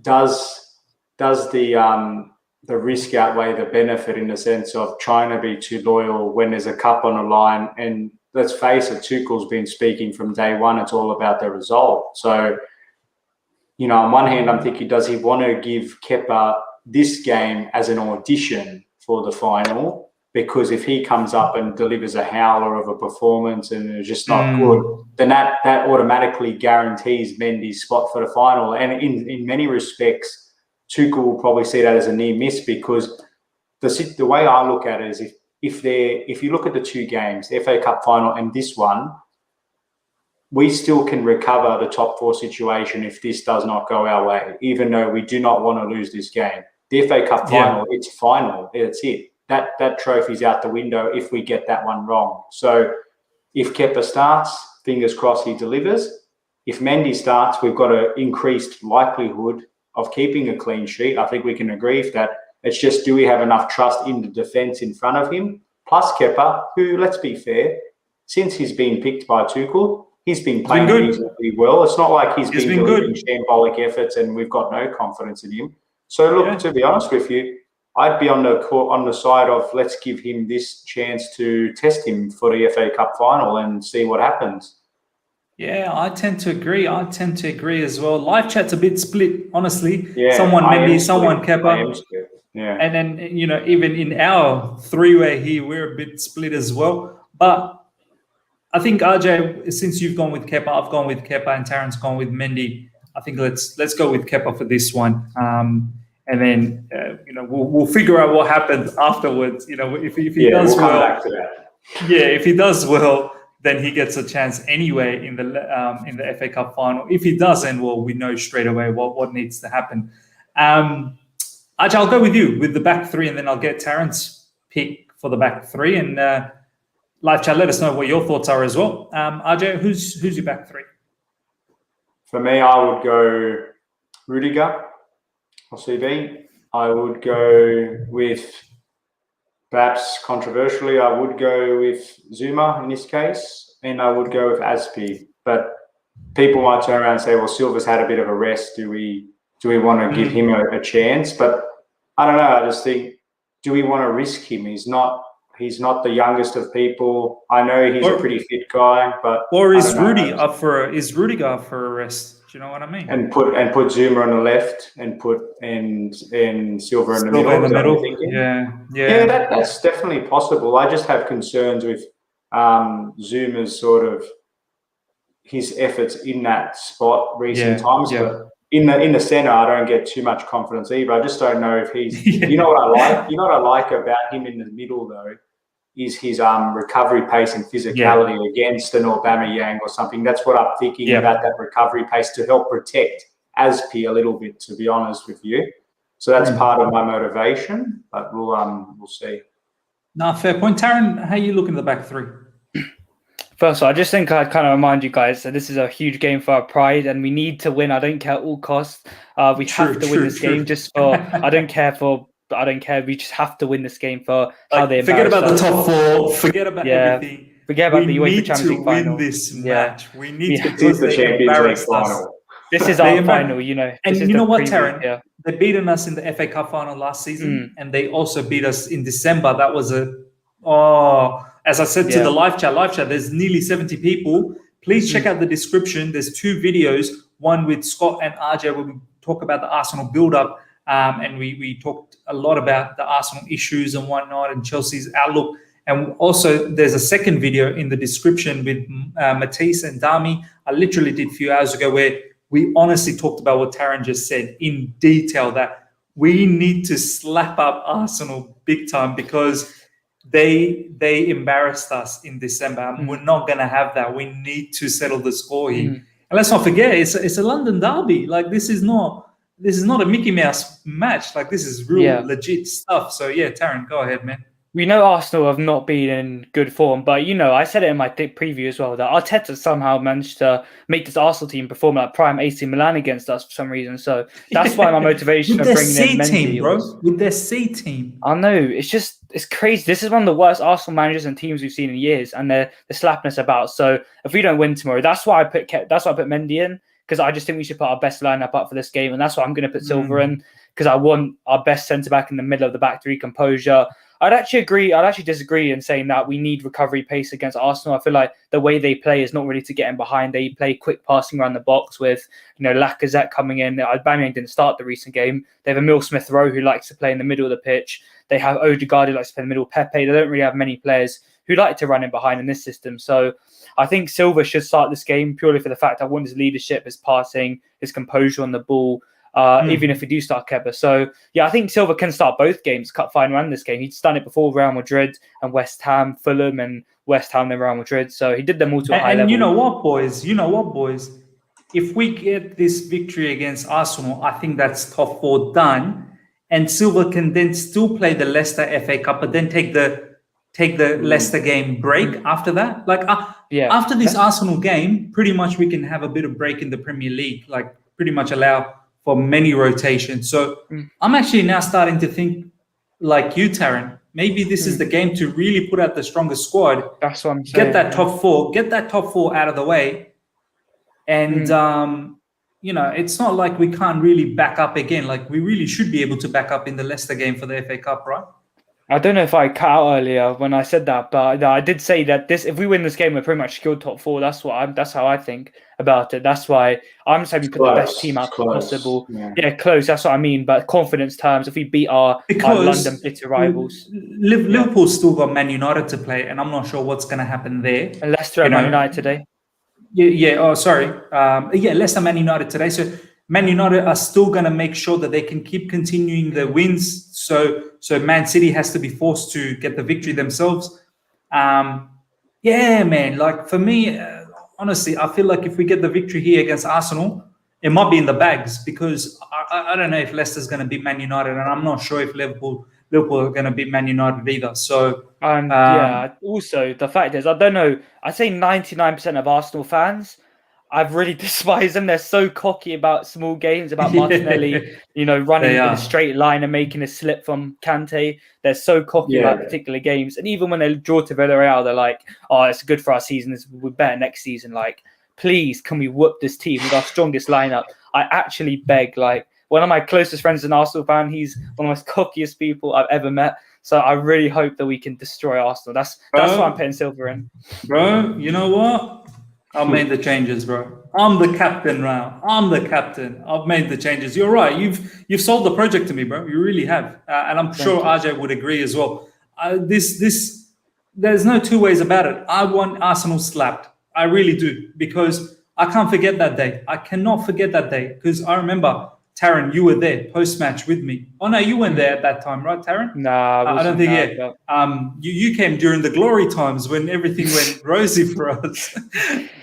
does the risk outweigh the benefit, in the sense of trying to be too loyal when there's a cup on the line? And let's face it, Tuchel's been speaking from day one. It's all about the result. So, on one hand, I'm thinking, does he want to give Kepa this game as an audition for the final? Because if he comes up and delivers a howler of a performance and it's just not good, then that automatically guarantees Mendy's spot for the final. And in many respects, Tuchel will probably see that as a near miss, because the way I look at it is if you look at the 2 games, the FA Cup final and this one, we still can recover the top 4 situation if this does not go our way, even though we do not want to lose this game. The FA Cup final, it's final. It's it. That trophy's out the window if we get that one wrong. So if Kepa starts, fingers crossed he delivers. If Mendy starts, we've got an increased likelihood of keeping a clean sheet. I think we can agree with that. It's just, do we have enough trust in the defence in front of him? Plus Kepa, who, let's be fair, since he's been picked by Tuchel, he's been playing reasonably well. It's not like he's been delivering shambolic efforts and we've got no confidence in him. So look, to be honest with you, I'd be on the side of, let's give him this chance to test him for the FA Cup final and see what happens. Yeah, I tend to agree. As well. Live chat's a bit split, honestly. Yeah, someone Mendy, someone Kepa. Yeah. And then, even in our 3-way here, we're a bit split as well. But I think, RJ, since you've gone with Kepa, I've gone with Kepa, and Taron's gone with Mendy, I think let's go with Kepa for this one. And then, we'll figure out what happens afterwards. If he does well, come back to that. Yeah, if he does well, then he gets a chance anyway in the FA Cup final. If he doesn't, well, we know straight away what needs to happen. Ajay, I'll go with you with the back 3, and then I'll get Taron's pick for the back 3. And live chat, let us know what your thoughts are as well. Ajay, who's your back 3? For me, I would go Rudiger. CB. I would go with, perhaps controversially, I would go with Zuma in this case, and I would go with Aspi. But people might turn around and say, well, Silva's had a bit of a rest. Do we want to give him a chance? But I don't know. I just think, do we want to risk him? He's not He's not the youngest of people. I know he's a pretty fit guy, but or is Rudiger up for a rest? Do you know what I mean? And put Zuma on the left and put and Silva in the middle. In the middle. Yeah. That's definitely possible. I just have concerns with Zuma's sort of his efforts in that spot recent times. Yeah. But in the centre, I don't get too much confidence either. I just don't know if he's. You know what I like. You know what I like about him in the middle though, is his recovery pace and physicality against an Aubameyang or something. That's what I'm thinking about, that recovery pace to help protect Aspi a little bit, to be honest with you. So that's part of my motivation, but we'll see. No, fair point. Taron, how are you looking at the back three? First of all, I just think I'd kind of remind you guys that this is a huge game for our pride and we need to win. I don't care at all costs. We have to win this game just for, I don't care. We just have to win this game for how they forget about the top four. Forget about everything. Forget about the UEFA Champions League final. We need to win this match. We need to get the Champions League final. This is our final, you know. And you know what, Taron? They beaten us in the FA Cup final last season, and they also beat us in December. That was as I said to the live chat, there's nearly 70 people. Please check out the description. There's 2 videos, one with Scott and RJ, where we talk about the Arsenal build-up. And we talked a lot about the Arsenal issues and whatnot and Chelsea's outlook. And also there's a second video in the description with Matisse and Dami. I literally did a few hours ago where we honestly talked about what Taron just said in detail, that we need to slap up Arsenal big time because they embarrassed us in December. And we're not going to have that. We need to settle the score here. And let's not forget, it's a London derby. Like, this is not a Mickey Mouse match. Like, this is real legit stuff. So, Taron, go ahead, man. We know Arsenal have not been in good form, but, I said it in my preview as well, that Arteta somehow managed to make this Arsenal team perform like prime AC Milan against us for some reason. So that's why my motivation of bringing in Mendy team, bro. With their C team. I know. It's crazy. This is one of the worst Arsenal managers and teams we've seen in years, and they're slapping us about. So if we don't win tomorrow, that's why I put Mendy in, because I just think we should put our best lineup up for this game, and that's why I'm going to put Silva in, because I want our best centre back in the middle of the back three, composure. I'd actually disagree in saying that we need recovery pace against Arsenal. I feel like the way they play is not really to get in behind. They play quick passing around the box with, Lacazette coming in. Aubameyang didn't start the recent game. They have Emile Smith-Rowe who likes to play in the middle of the pitch. They have Odegaard who likes to play in the middle. Pepe. They don't really have many players who like to run in behind in this system. So I think Silva should start this game purely for the fact I want his leadership, his passing, his composure on the ball. Even if we do start Kepa. So, I think Silva can start both games, cup final and this game. He'd done it before Real Madrid and West Ham, Fulham and West Ham and Real Madrid. So he did them all to a high level. And you know what, boys? If we get this victory against Arsenal, I think that's top 4 done. And Silva can then still play the Leicester FA Cup, but then take the Leicester game break after that. Like, after this Arsenal game, pretty much we can have a bit of break in the Premier League, like pretty much allow for many rotations. So I'm actually now starting to think like you, Taron. Maybe this is the game to really put out the strongest squad. That's what I'm saying. Get that top 4 out of the way. And, it's not like we can't really back up again. Like, we really should be able to back up in the Leicester game for the FA Cup, right? I don't know if I cut out earlier when I said that, but I did say that if we win this game, we're pretty much secured top 4. That's how I think about it. That's why I'm saying we put the best team out possible. Yeah, close. That's what I mean. But confidence terms, if we beat our London bitter rivals, Liverpool's still got Man United to play, and I'm not sure what's going to happen there. And Leicester and Man United today. Leicester Man United today. So Man United are still going to make sure that they can keep continuing the wins. So Man City has to be forced to get the victory themselves. Man, like for me, honestly, I feel like if we get the victory here against Arsenal, it might be in the bags, because I don't know if Leicester's going to beat Man United, and I'm not sure if Liverpool are going to beat Man United either. So also the fact is, I don't know. I'd say 99% of Arsenal fans, I've really despised them. They're so cocky about small games, about Martinelli, running in a straight line and making a slip from Kante. They're so cocky about particular games. And even when they draw to Villarreal, they're like, oh, it's good for our season. We're better next season. Like, please, can we whoop this team with our strongest lineup? I actually beg. Like, one of my closest friends is an Arsenal fan. He's one of the most cockiest people I've ever met. So I really hope that we can destroy Arsenal. That's why I'm putting Silva in. Bro, you know what? I've made the changes, bro. I'm the captain now. I'm the captain. I've made the changes. You're right. You've sold the project to me, bro. You really have, and I'm sure RJ would agree as well. There's no two ways about it. I want Arsenal slapped. I really do, because I can't forget that day. I cannot forget that day, because I remember, Taron, you were there post-match with me. Oh no, you weren't there at that time, right, Taron? Nah, I don't think. You came during the glory times when everything went rosy for us.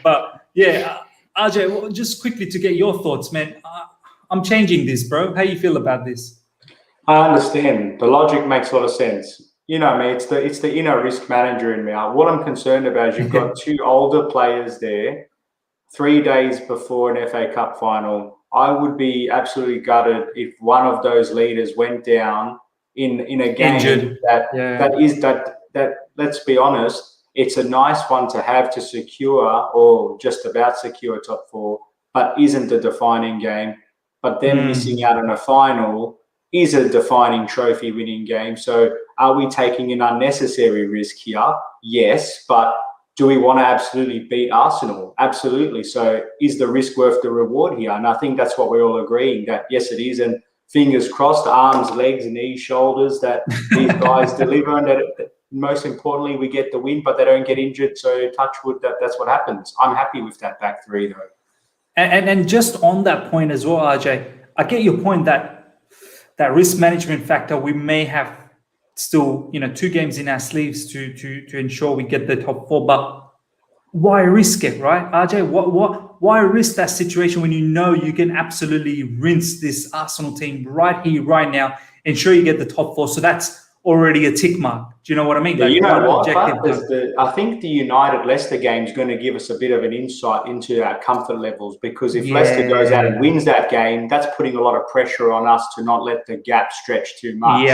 But yeah, RJ, well, just quickly to get your thoughts, man. I'm changing this, bro. How you feel about this? I understand. The logic makes a lot of sense. You know me, it's the inner risk manager in me. What I'm concerned about is you've got two older players there 3 days before an FA Cup final. I would be absolutely gutted if one of those leaders went down in a game Injured. that let's be honest, it's a nice one to have to secure or just about secure top 4, but isn't a defining game. But them missing out on a final is a defining trophy winning game. So are we taking an unnecessary risk here? Yes, but do we want to absolutely beat Arsenal? Absolutely. So is the risk worth the reward here? And I think that's what we're all agreeing, that yes, it is. And fingers crossed, arms, legs, knees, shoulders, that these guys deliver, and that most importantly, we get the win, but they don't get injured. So touch wood, that's what happens. I'm happy with that back three, though. And just on that point as well, RJ, I get your point that risk management factor, we may have still, 2 games in our sleeves to ensure we get the top 4, but why risk it, right, RJ? Why risk that situation when you know you can absolutely rinse this Arsenal team right here, right now, ensure you get the top 4? So that's already a tick mark. Do you know what I mean? Yeah, you know what? I think the United-Leicester game is going to give us a bit of an insight into our comfort levels, because if Leicester goes out and wins that game, that's putting a lot of pressure on us to not let the gap stretch too much.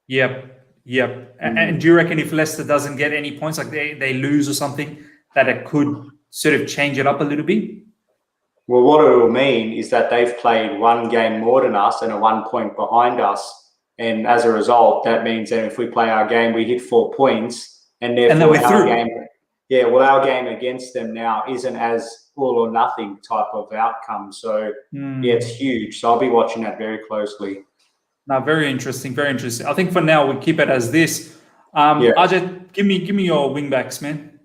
Yep. And do you reckon if Leicester doesn't get any points, like they lose or something, that it could sort of change it up a little bit? Well, what it will mean is that they've played 1 game more than us and are 1 point behind us. And as a result, that means that if we play our game, we hit 4 points, and therefore our game against them now isn't as all or nothing type of outcome. So it's huge. So I'll be watching that very closely. Now, very interesting, very interesting. I think for now we keep it as this. RJ, give me your wing backs, man.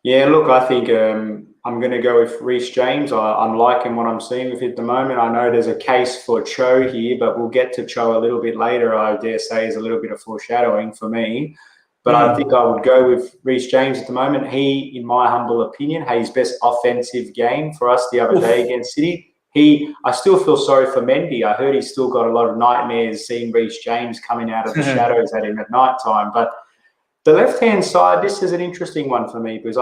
Yeah, look, I think I'm going to go with Reece James. I'm liking what I'm seeing with it at the moment. I know there's a case for Cho here, but we'll get to Cho a little bit later. I dare say is a little bit of foreshadowing for me. But I think I would go with Reece James at the moment. He, in my humble opinion, had his best offensive game for us the other day against City. I still feel sorry for Mendy. I heard he's still got a lot of nightmares seeing Reece James coming out of the shadows at him at night time. But the left-hand side, this is an interesting one for me, because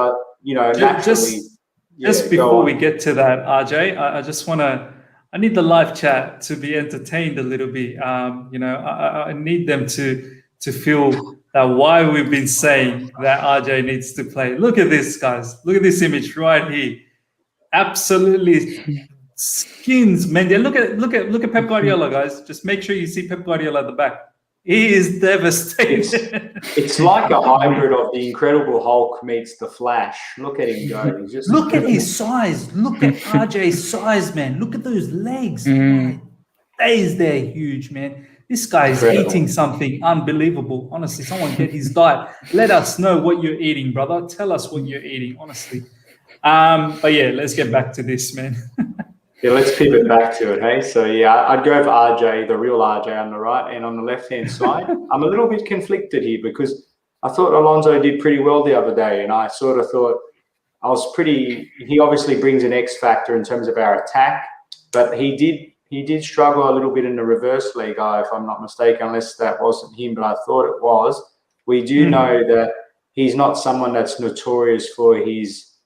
just before we get to that, RJ, I just want to. I need the live chat to be entertained a little bit. I need them to feel that why we've been saying that RJ needs to play. Look at this, guys. Look at this image right here. Absolutely skins Mendy. Look at Pep Guardiola, guys. Just make sure you see Pep Guardiola at the back. He is devastated. It's like a hybrid of the Incredible Hulk meets the Flash. Look at him go. Look at his size. Look at RJ's size, man. Look at those legs. My days, they're huge, man. This guy is eating something unbelievable. Honestly, someone get his diet. Let us know what you're eating, brother. Tell us what you're eating, honestly. But yeah, let's get back to this, man. Yeah, let's pivot back to it, hey? So, yeah, I'd go for RJ, the real RJ on the right, and on the left-hand side, I'm a little bit conflicted here, because I thought Alonso did pretty well the other day, and I sort of thought he obviously brings an X factor in terms of our attack, but he did struggle a little bit in the reverse leg, if I'm not mistaken, unless that wasn't him, but I thought it was. We do know that he's not someone that's notorious for his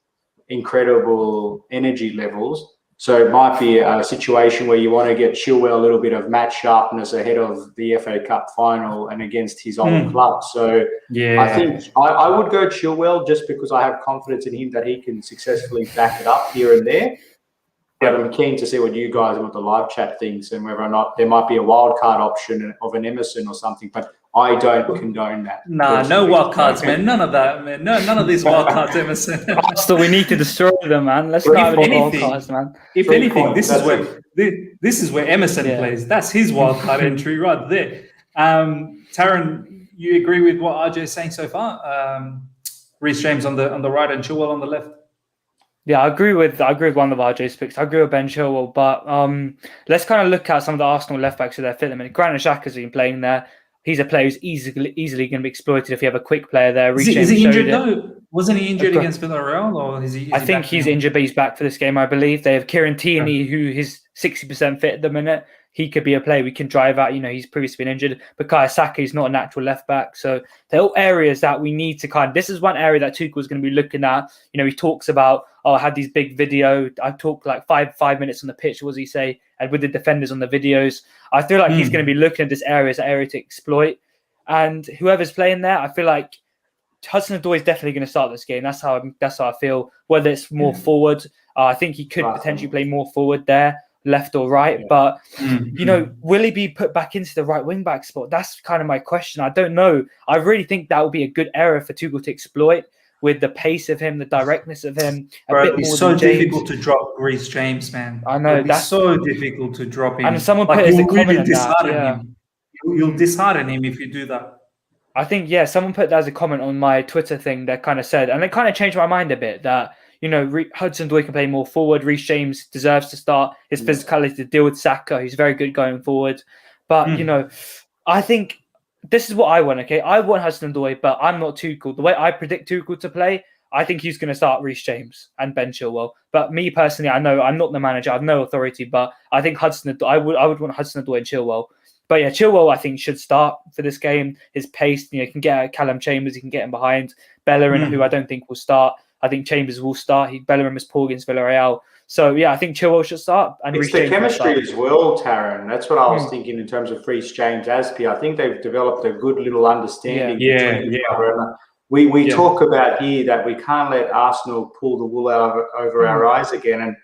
incredible energy levels. So it might be a situation where you want to get Chilwell a little bit of match sharpness ahead of the FA Cup final and against his old club. So I think I would go Chilwell, just because I have confidence in him that he can successfully back it up here and there. But I'm keen to see what you guys and what the live chat thinks, and whether or not there might be a wild card option of an Emerson or something. But I don't condone that. Nah, no wild cards, man. None of that, man. No, none of these wild cards, Emerson. So we need to destroy them, man. Let's not have any wild cards, man. If anything, this is where Emerson Yeah. plays. That's his wild card entry right there. Taron, you agree with what RJ is saying so far? Reece James on the right and Chilwell on the left. Yeah, I agree with one of RJ's picks. I agree with Ben Chilwell, but let's kind of look at some of the Arsenal left backs who they're fit them in. Granit Xhaka's been playing there. He's a player who's easily going to be exploited if you have a quick player there. Is he injured though? Wasn't he injured against Villarreal, or is he? I think he's injured, but he's back for this game, I believe. They have Kieran Tierney, who is 60% fit at the minute. He could be a player we can drive out. He's previously been injured. Bukayo Saka is not a natural left back. So they're all areas that we need to this is one area that Tuchel is going to be looking at. He talks about, I had these big video. I talked like five minutes on the pitch. What does he say? And with the defenders on the videos, I feel like he's going to be looking at this area as an area to exploit. And whoever's playing there, I feel like Hudson-Odoi is definitely going to start this game. That's how I feel. Whether it's more forward, I think he could potentially play more forward there, left or right. But will he be put back into the right wing back spot? That's kind of my question. I don't know. I really think that would be a good area for Tuchel to exploit with the pace of him, the directness of him. It's so difficult to drop Reece James, man. I know that's so difficult to drop him. And someone put as a comment on that. You'll dishearten him if you do that. I think, someone put that as a comment on my Twitter thing that kind of said, and it kind of changed my mind a bit, that, Hudson-Odoi can play more forward. Reece James deserves to start. His physicality to deal with Saka. He's very good going forward. But, I think this is what I want, okay? I want Hudson-Odoi, but I'm not Tuchel. The way I predict Tuchel to play, I think he's going to start Reece James and Ben Chilwell. But me personally, I know I'm not the manager. I have no authority, but I think I would want Hudson-Odoi and Chilwell. But yeah, Chilwell, I think, should start for this game. His pace, he can get Callum Chambers, he can get him behind. Bellerin, who I don't think will start. I think Chambers will start. Bellerin is poor against Villarreal. So yeah, I think Chilwell should start. And it's the chemistry as well, Taron. That's what I was thinking in terms of Reece James, Aspie. I think they've developed a good little understanding. We talk about here that we can't let Arsenal pull the wool over our eyes again. And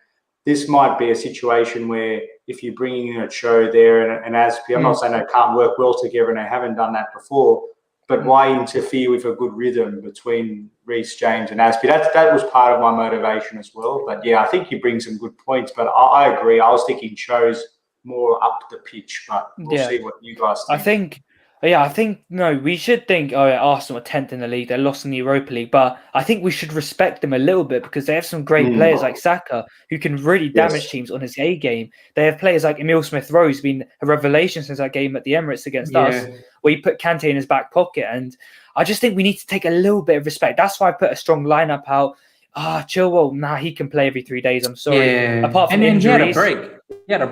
this might be a situation where if you're bringing in a show there and Aspie, I'm not saying they can't work well together and they haven't done that before, but why interfere with a good rhythm between Reece James and Aspie? That was part of my motivation as well. But yeah, I think you bring some good points. But I agree. I was thinking shows more up the pitch, but we'll see what you guys think. I think we should think, Arsenal are 10th in the league, they're lost in the Europa League, but I think we should respect them a little bit because they have some great players like Saka who can really damage teams on his A game. They have players like Emile Smith-Rowe, who's been a revelation since that game at the Emirates against us, where he put Kante in his back pocket. And I just think we need to take a little bit of respect. That's why I put a strong lineup out. Chilwell, he can play every 3 days. I'm sorry. Yeah. Apart from injuries. He had a break. He had a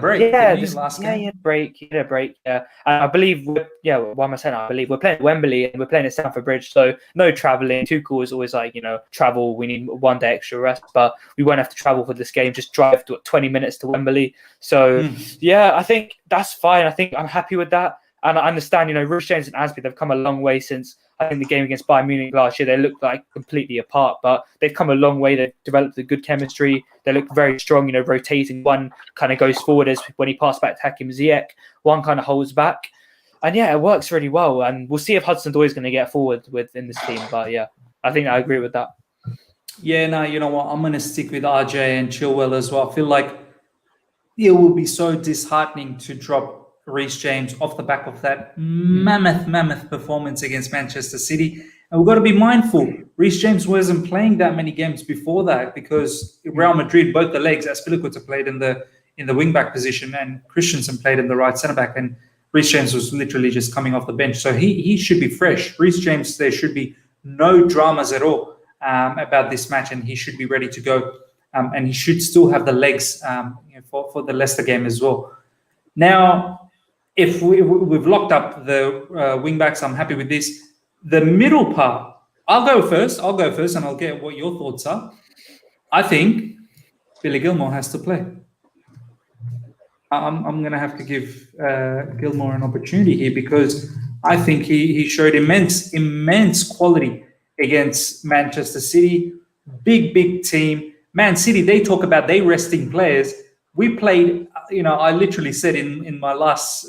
break. Yeah. And I believe, why am I saying that? I believe we're playing at Wembley and we're playing at Stamford Bridge. So no travelling. Tuchel is always like, travel. We need 1 day extra rest, but we won't have to travel for this game. Just drive 20 minutes to Wembley. So I think that's fine. I think I'm happy with that. And I understand, Reece James and Aspie, they've come a long way since, I think, the game against Bayern Munich last year. They looked like completely apart, but they've come a long way. They've developed a good chemistry. They look very strong, rotating. One kind of goes forward as when he passed back to Hakim Ziyech. One kind of holds back. And it works really well. And we'll see if Hudson-Odoi is going to get forward in this team. But I think I agree with that. Yeah, no, you know what? I'm going to stick with RJ and Chilwell as well. I feel like it will be so disheartening to drop Reece James off the back of that mammoth performance against Manchester City. And we've got to be mindful. Reece James wasn't playing that many games before that because Real Madrid, both the legs, Azpilicueta played in the wing-back position and Christensen played in the right centre-back, and Reece James was literally just coming off the bench. So he should be fresh. Reece James, there should be no dramas at all about this match, and he should be ready to go. And he should still have the legs for the Leicester game as well. Now, if we've locked up the wing backs, I'm happy with this. The middle part, I'll go first, and I'll get what your thoughts are. I think Billy Gilmour has to play. I'm going to have to give Gilmour an opportunity here because I think he showed immense quality against Manchester City. Big team. Man City, they talk about they resting players. We played I literally said in my last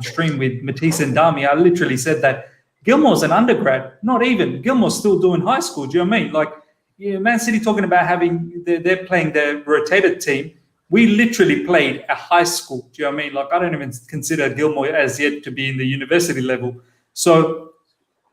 stream with Matisse and Dami, I literally said that Gilmore's an undergrad, not even. Gilmore's still doing high school. Do you know what I mean? Like, Man City talking about they're playing their rotated team. We literally played a high school. Do you know what I mean? Like, I don't even consider Gilmore as yet to be in the university level. So,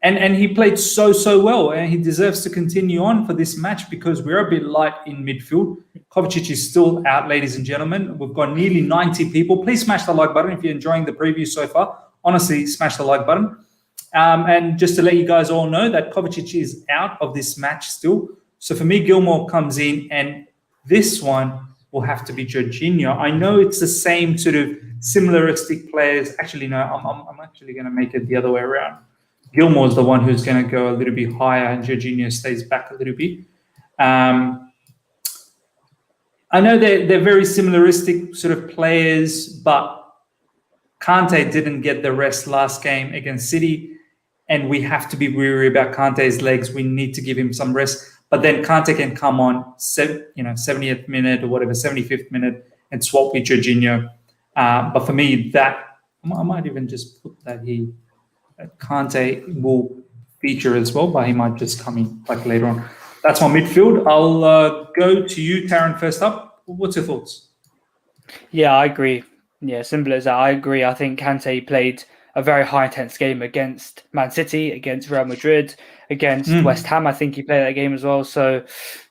and he played so well, and he deserves to continue on for this match because we're a bit light in midfield. Kovacic is still out, ladies and gentlemen. We've got nearly 90 people. Please smash the like button if you're enjoying the preview so far. Honestly, smash the like button. And just to let you guys all know that Kovacic is out of this match still. So for me, Gilmore comes in, and this one will have to be Jorginho. I know it's the same sort of similaristic players. Actually, no, I'm actually going to make it the other way around. Gilmore's the one who's going to go a little bit higher, and Jorginho stays back a little bit. I know they're very similaristic sort of players, but Kante didn't get the rest last game against City, and we have to be wary about Kante's legs. We need to give him some rest. But then Kante can come on, 70th minute or whatever, 75th minute, and swap with Jorginho. But for me, that I might even just put that Kante will feature as well, but he might just come in like later on. That's my midfield. I'll go to you, Taron, first up. What's your thoughts? Yeah, I agree. Yeah, simple as that. I agree. I think Kante played a very high-intense game against Man City, against Real Madrid, against West Ham. I think he played that game as well. So,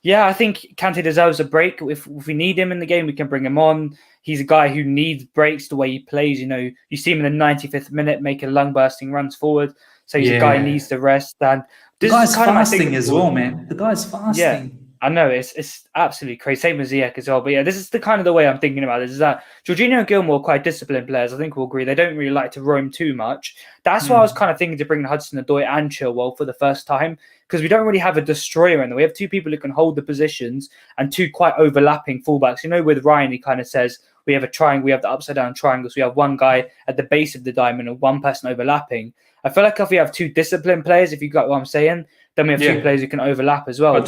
yeah, I think Kante deserves a break. If we need him in the game, we can bring him on. He's a guy who needs breaks the way he plays. You see him in the 95th minute making lung-bursting runs forward. So he's a guy who needs to rest. And the guy's fasting as well, man. The guy's fasting. Yeah. I know it's absolutely crazy. Same as Ziyech as well. But yeah, this is the kind of the way I'm thinking about this, is that Jorginho and Gilmore are quite disciplined players. I think we'll agree. They don't really like to roam too much. That's why I was kind of thinking to bring Hudson-Odoi and Chilwell for the first time, because we don't really have a destroyer in there. We have two people who can hold the positions and two quite overlapping fullbacks. With Ryan, he kind of says we have a triangle, we have the upside down triangles. We have one guy at the base of the diamond and one person overlapping. I feel like if we have two disciplined players, if you got what I'm saying, then we have two players who can overlap as well.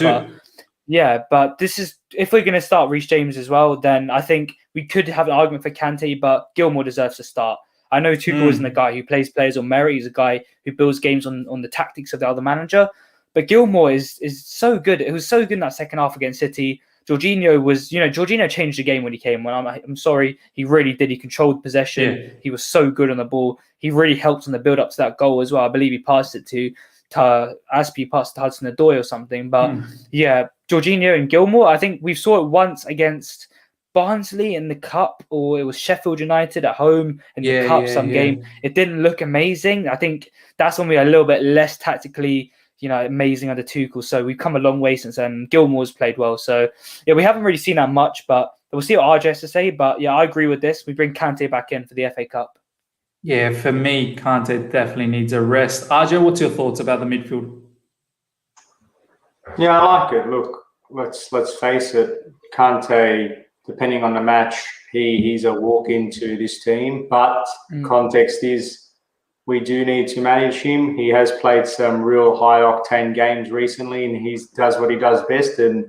But this is, if we're going to start Reece James as well, then I think we could have an argument for Kante, but Gilmore deserves to start. I know Tuchel isn't a guy who plays players on merit. He's a guy who builds games on the tactics of the other manager. But Gilmore is so good. It was so good in that second half against City. Jorginho changed the game when he came on. I'm sorry, he really did. He controlled possession. Yeah. He was so good on the ball. He really helped on the build up to that goal as well. I believe he passed it to Aspi, passed to Hudson-Odoi or something. But yeah, Jorginho and Gilmore, I think we saw it once against Barnsley in the Cup, or it was Sheffield United at home in the Cup game. It didn't look amazing. I think that's when we are a little bit less tactically amazing under Tuchel. So we've come a long way since then. Gilmore's played well. So yeah, we haven't really seen that much, but we'll see what RJ has to say. But yeah, I agree with this. We bring Kante back in for the FA Cup. Yeah, for me, Kante definitely needs a rest. RJ, what's your thoughts about the midfield? Yeah, I like it. Look, let's face it. Kante, depending on the match, he's a walk into this team. But context is, we do need to manage him. He has played some real high-octane games recently, and he does what he does best and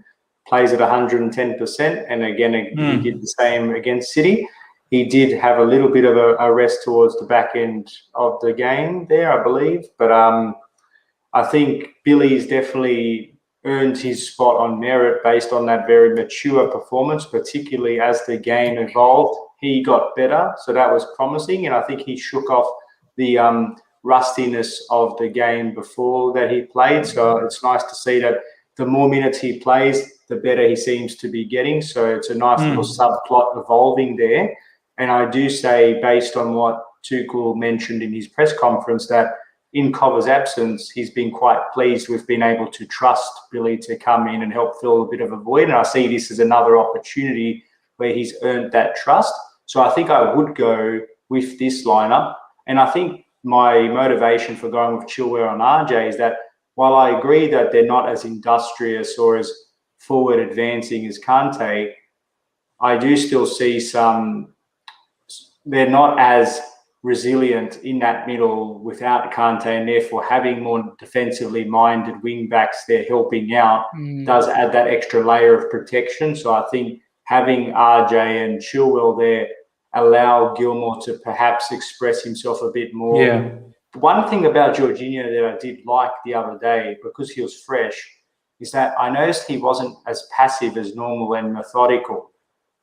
plays at 110%. And again, he did the same against City. He did have a little bit of a rest towards the back end of the game there, I believe. But I think Billy's definitely earned his spot on merit based on that very mature performance, particularly as the game evolved. He got better, so that was promising. And I think he shook off the rustiness of the game before that he played. So it's nice to see that the more minutes he plays, the better he seems to be getting. So it's a nice little subplot evolving there. And I do say, based on what Tuchel mentioned in his press conference, that in Cover's absence, he's been quite pleased with being able to trust Billy to come in and help fill a bit of a void. And I see this as another opportunity where he's earned that trust. So I think I would go with this lineup. And I think my motivation for going with Chilwell and RJ is that while I agree that they're not as industrious or as forward advancing as Kante, I do still see they're not as resilient in that middle without Kante, and therefore having more defensively minded wing backs there helping out does add that extra layer of protection. So I think having RJ and Chilwell there allow Gilmour to perhaps express himself a bit more. Yeah. One thing about Jorginho that I did like the other day, because he was fresh, is that I noticed he wasn't as passive as normal and methodical.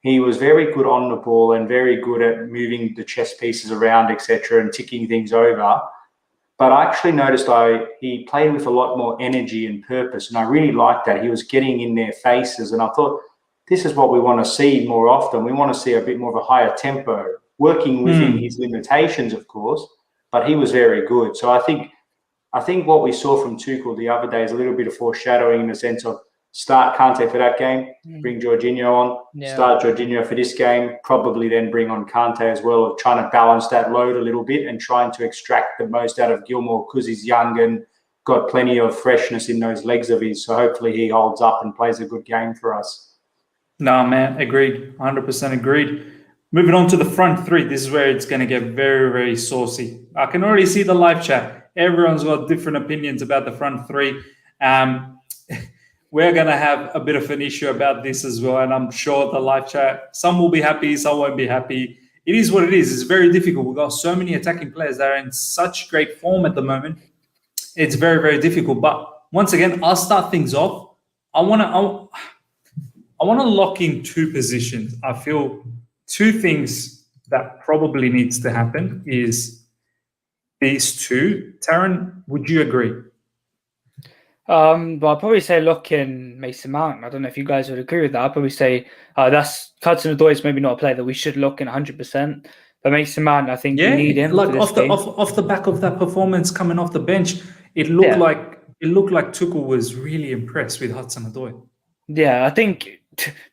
He was very good on the ball and very good at moving the chess pieces around, etc., and ticking things over. But I actually noticed he played with a lot more energy and purpose, and I really liked that. He was getting in their faces, and I thought, this is what we want to see more often. We want to see a bit more of a higher tempo, working within his limitations, of course, but he was very good. So I think what we saw from Tuchel the other day is a little bit of foreshadowing in the sense of start Kante for that game, bring Jorginho on, start Jorginho for this game, probably then bring on Kante as well, of trying to balance that load a little bit and trying to extract the most out of Gilmour because he's young and got plenty of freshness in those legs of his. So hopefully he holds up and plays a good game for us. No, man, agreed. 100% agreed. Moving on to the front three. This is where it's going to get very, very saucy. I can already see the live chat. Everyone's got different opinions about the front three. We're going to have a bit of an issue about this as well. And I'm sure the live chat, some will be happy, some won't be happy. It is what it is. It's very difficult. We've got so many attacking players that are in such great form at the moment. It's very, very difficult. But once again, I'll start things off. I want to lock in two positions. I feel two things that probably needs to happen is these two. Taron, would you agree? But I'll probably say lock in Mason Mount. I don't know if you guys would agree with that. I'll probably say that's Hudson-Odoi is maybe not a player that we should lock in 100%. But Mason Mount, I think we need him. Like off the back of that performance coming off the bench, it looked like Tuchel was really impressed with Hudson-Odoi. Yeah, I think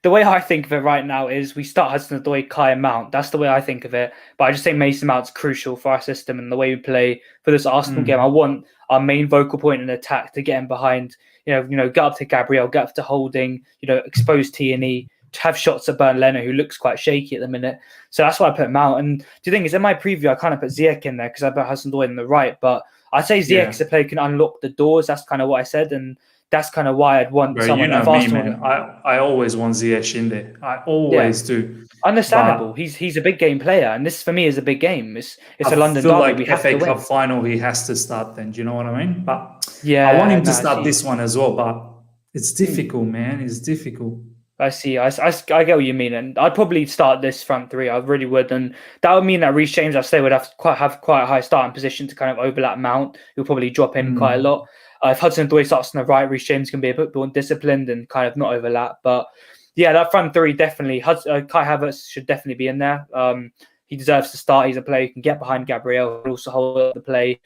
the way I think of it right now is we start Hudson-Odoi, Kai and Mount. That's the way I think of it. But I just think Mason Mount's crucial for our system and the way we play for this Arsenal game. I want our main vocal point in attack to get him behind, get up to Gabriel, get up to Holding, expose T&E, to have shots at Bernd Leno, who looks quite shaky at the minute. So that's why I put him out. And the thing is, in my preview, I kind of put Ziyech in there because I put Hudson-Odoi in the right. But I'd say Ziyech is a player who can unlock the doors. That's kind of what I said. And that's kind of why I'd want someone. You know me, man. I always want Ziyech in there. I always do. Understandable. He's a big game player, and this for me is a big game. It's a London derby. Like we have FA to Cup win. final, he has to start. Then, do you know what I mean? But I want him to start this one as well. But it's difficult, man. It's difficult. I see. I get what you mean, and I'd probably start this front three. I really would, and that would mean that Reece James, I say, would have quite a high starting position to kind of overlap Mount. He'll probably drop in quite a lot. If Hudson-Odoi starts on the right, Reece James can be a bit more disciplined and kind of not overlap. But yeah, that front three definitely. Kai Havertz should definitely be in there. He deserves to start. He's a player who can get behind Gabriel and also hold up the play.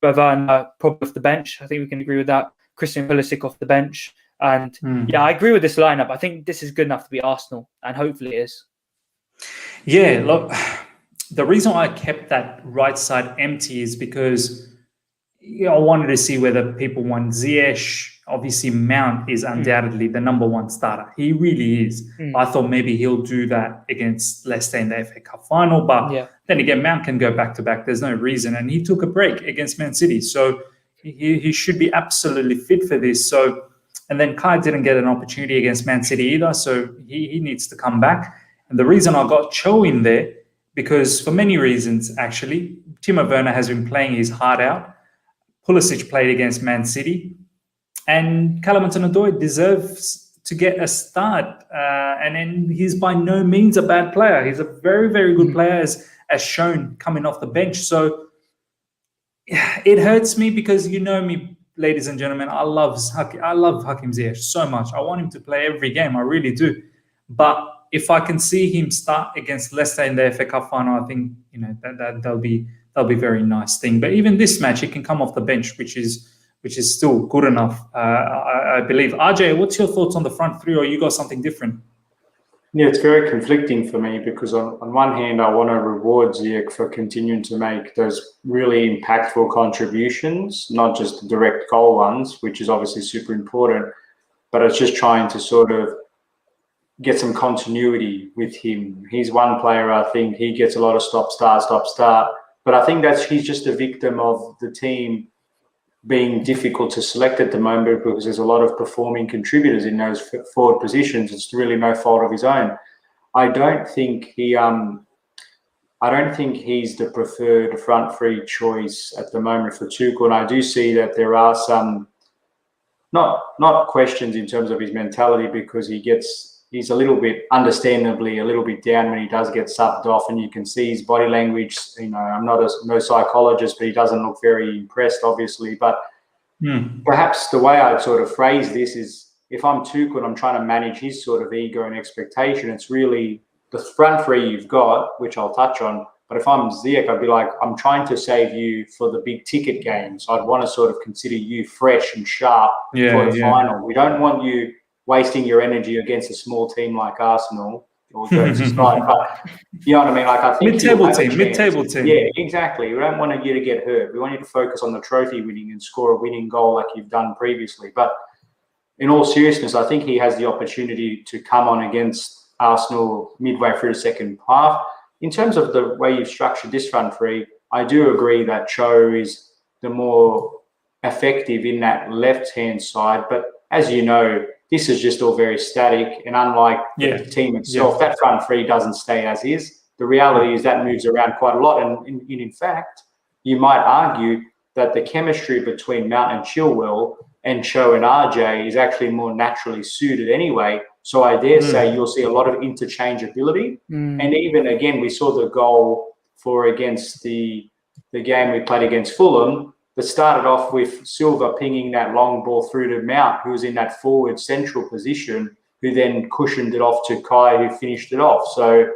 Werner probably off the bench. I think we can agree with that. Christian Pulisic off the bench. And I agree with this lineup. I think this is good enough to be Arsenal, and hopefully it is. Yeah, look, the reason why I kept that right side empty is because I wanted to see whether people want Ziyech. Obviously, Mount is undoubtedly the number one starter. He really is. I thought maybe he'll do that against Leicester in the FA Cup final. But then again, Mount can go back-to-back. There's no reason. And he took a break against Man City. So he should be absolutely fit for this. And then Kai didn't get an opportunity against Man City either. So he needs to come back. And the reason I got Cho in there, because for many reasons, actually, Timo Werner has been playing his heart out. Pulisic played against Man City, and Callum Hudson-Odoi deserves to get a start. And then he's by no means a bad player. He's a very, very good player, as shown coming off the bench. So it hurts me because you know me, ladies and gentlemen. I love Hakim Ziyech so much. I want him to play every game. I really do. But if I can see him start against Leicester in the FA Cup final, I think that'll be a very nice thing. But even this match, he can come off the bench, which is still good enough, I believe. RJ, what's your thoughts on the front three, or you got something different? Yeah, it's very conflicting for me because on one hand, I want to reward Ziyech for continuing to make those really impactful contributions, not just the direct goal ones, which is obviously super important, but it's just trying to sort of get some continuity with him. He's one player, I think, he gets a lot of stop, start. But I think he's just a victim of the team being difficult to select at the moment because there's a lot of performing contributors in those forward positions. It's really no fault of his own. I don't think he I don't think he's the preferred front three choice at the moment for Tuchel. And I do see that there are some not questions in terms of his mentality, because he's a little bit, understandably, a little bit down when he does get subbed off, and you can see his body language. I'm no psychologist, but he doesn't look very impressed, obviously. But perhaps the way I'd sort of phrase this is, if I'm Tuchel and I'm trying to manage his sort of ego and expectation, it's really the front three you've got, which I'll touch on. But if I'm Ziyech, I'd be like, I'm trying to save you for the big ticket games. I'd want to sort of consider you fresh and sharp for the final. We don't want you wasting your energy against a small team like Arsenal. Or jokes aside, but you know what I mean? Like, I think mid-table team. Yeah, exactly. We don't want you to get hurt. We want you to focus on the trophy winning and score a winning goal like you've done previously. But in all seriousness, I think he has the opportunity to come on against Arsenal midway through the second half. In terms of the way you've structured this front three, I do agree that Cho is the more effective in that left-hand side. But as you know, this is just all very static. And unlike the team itself, that front three doesn't stay as is. The reality is that moves around quite a lot. And in fact, you might argue that the chemistry between Mount and Chilwell and Cho and RJ is actually more naturally suited anyway. So I dare say you'll see a lot of interchangeability. And even, again, we saw the goal against the game we played against Fulham that started off with Silva pinging that long ball through to Mount, who was in that forward central position, who then cushioned it off to Kai, who finished it off. So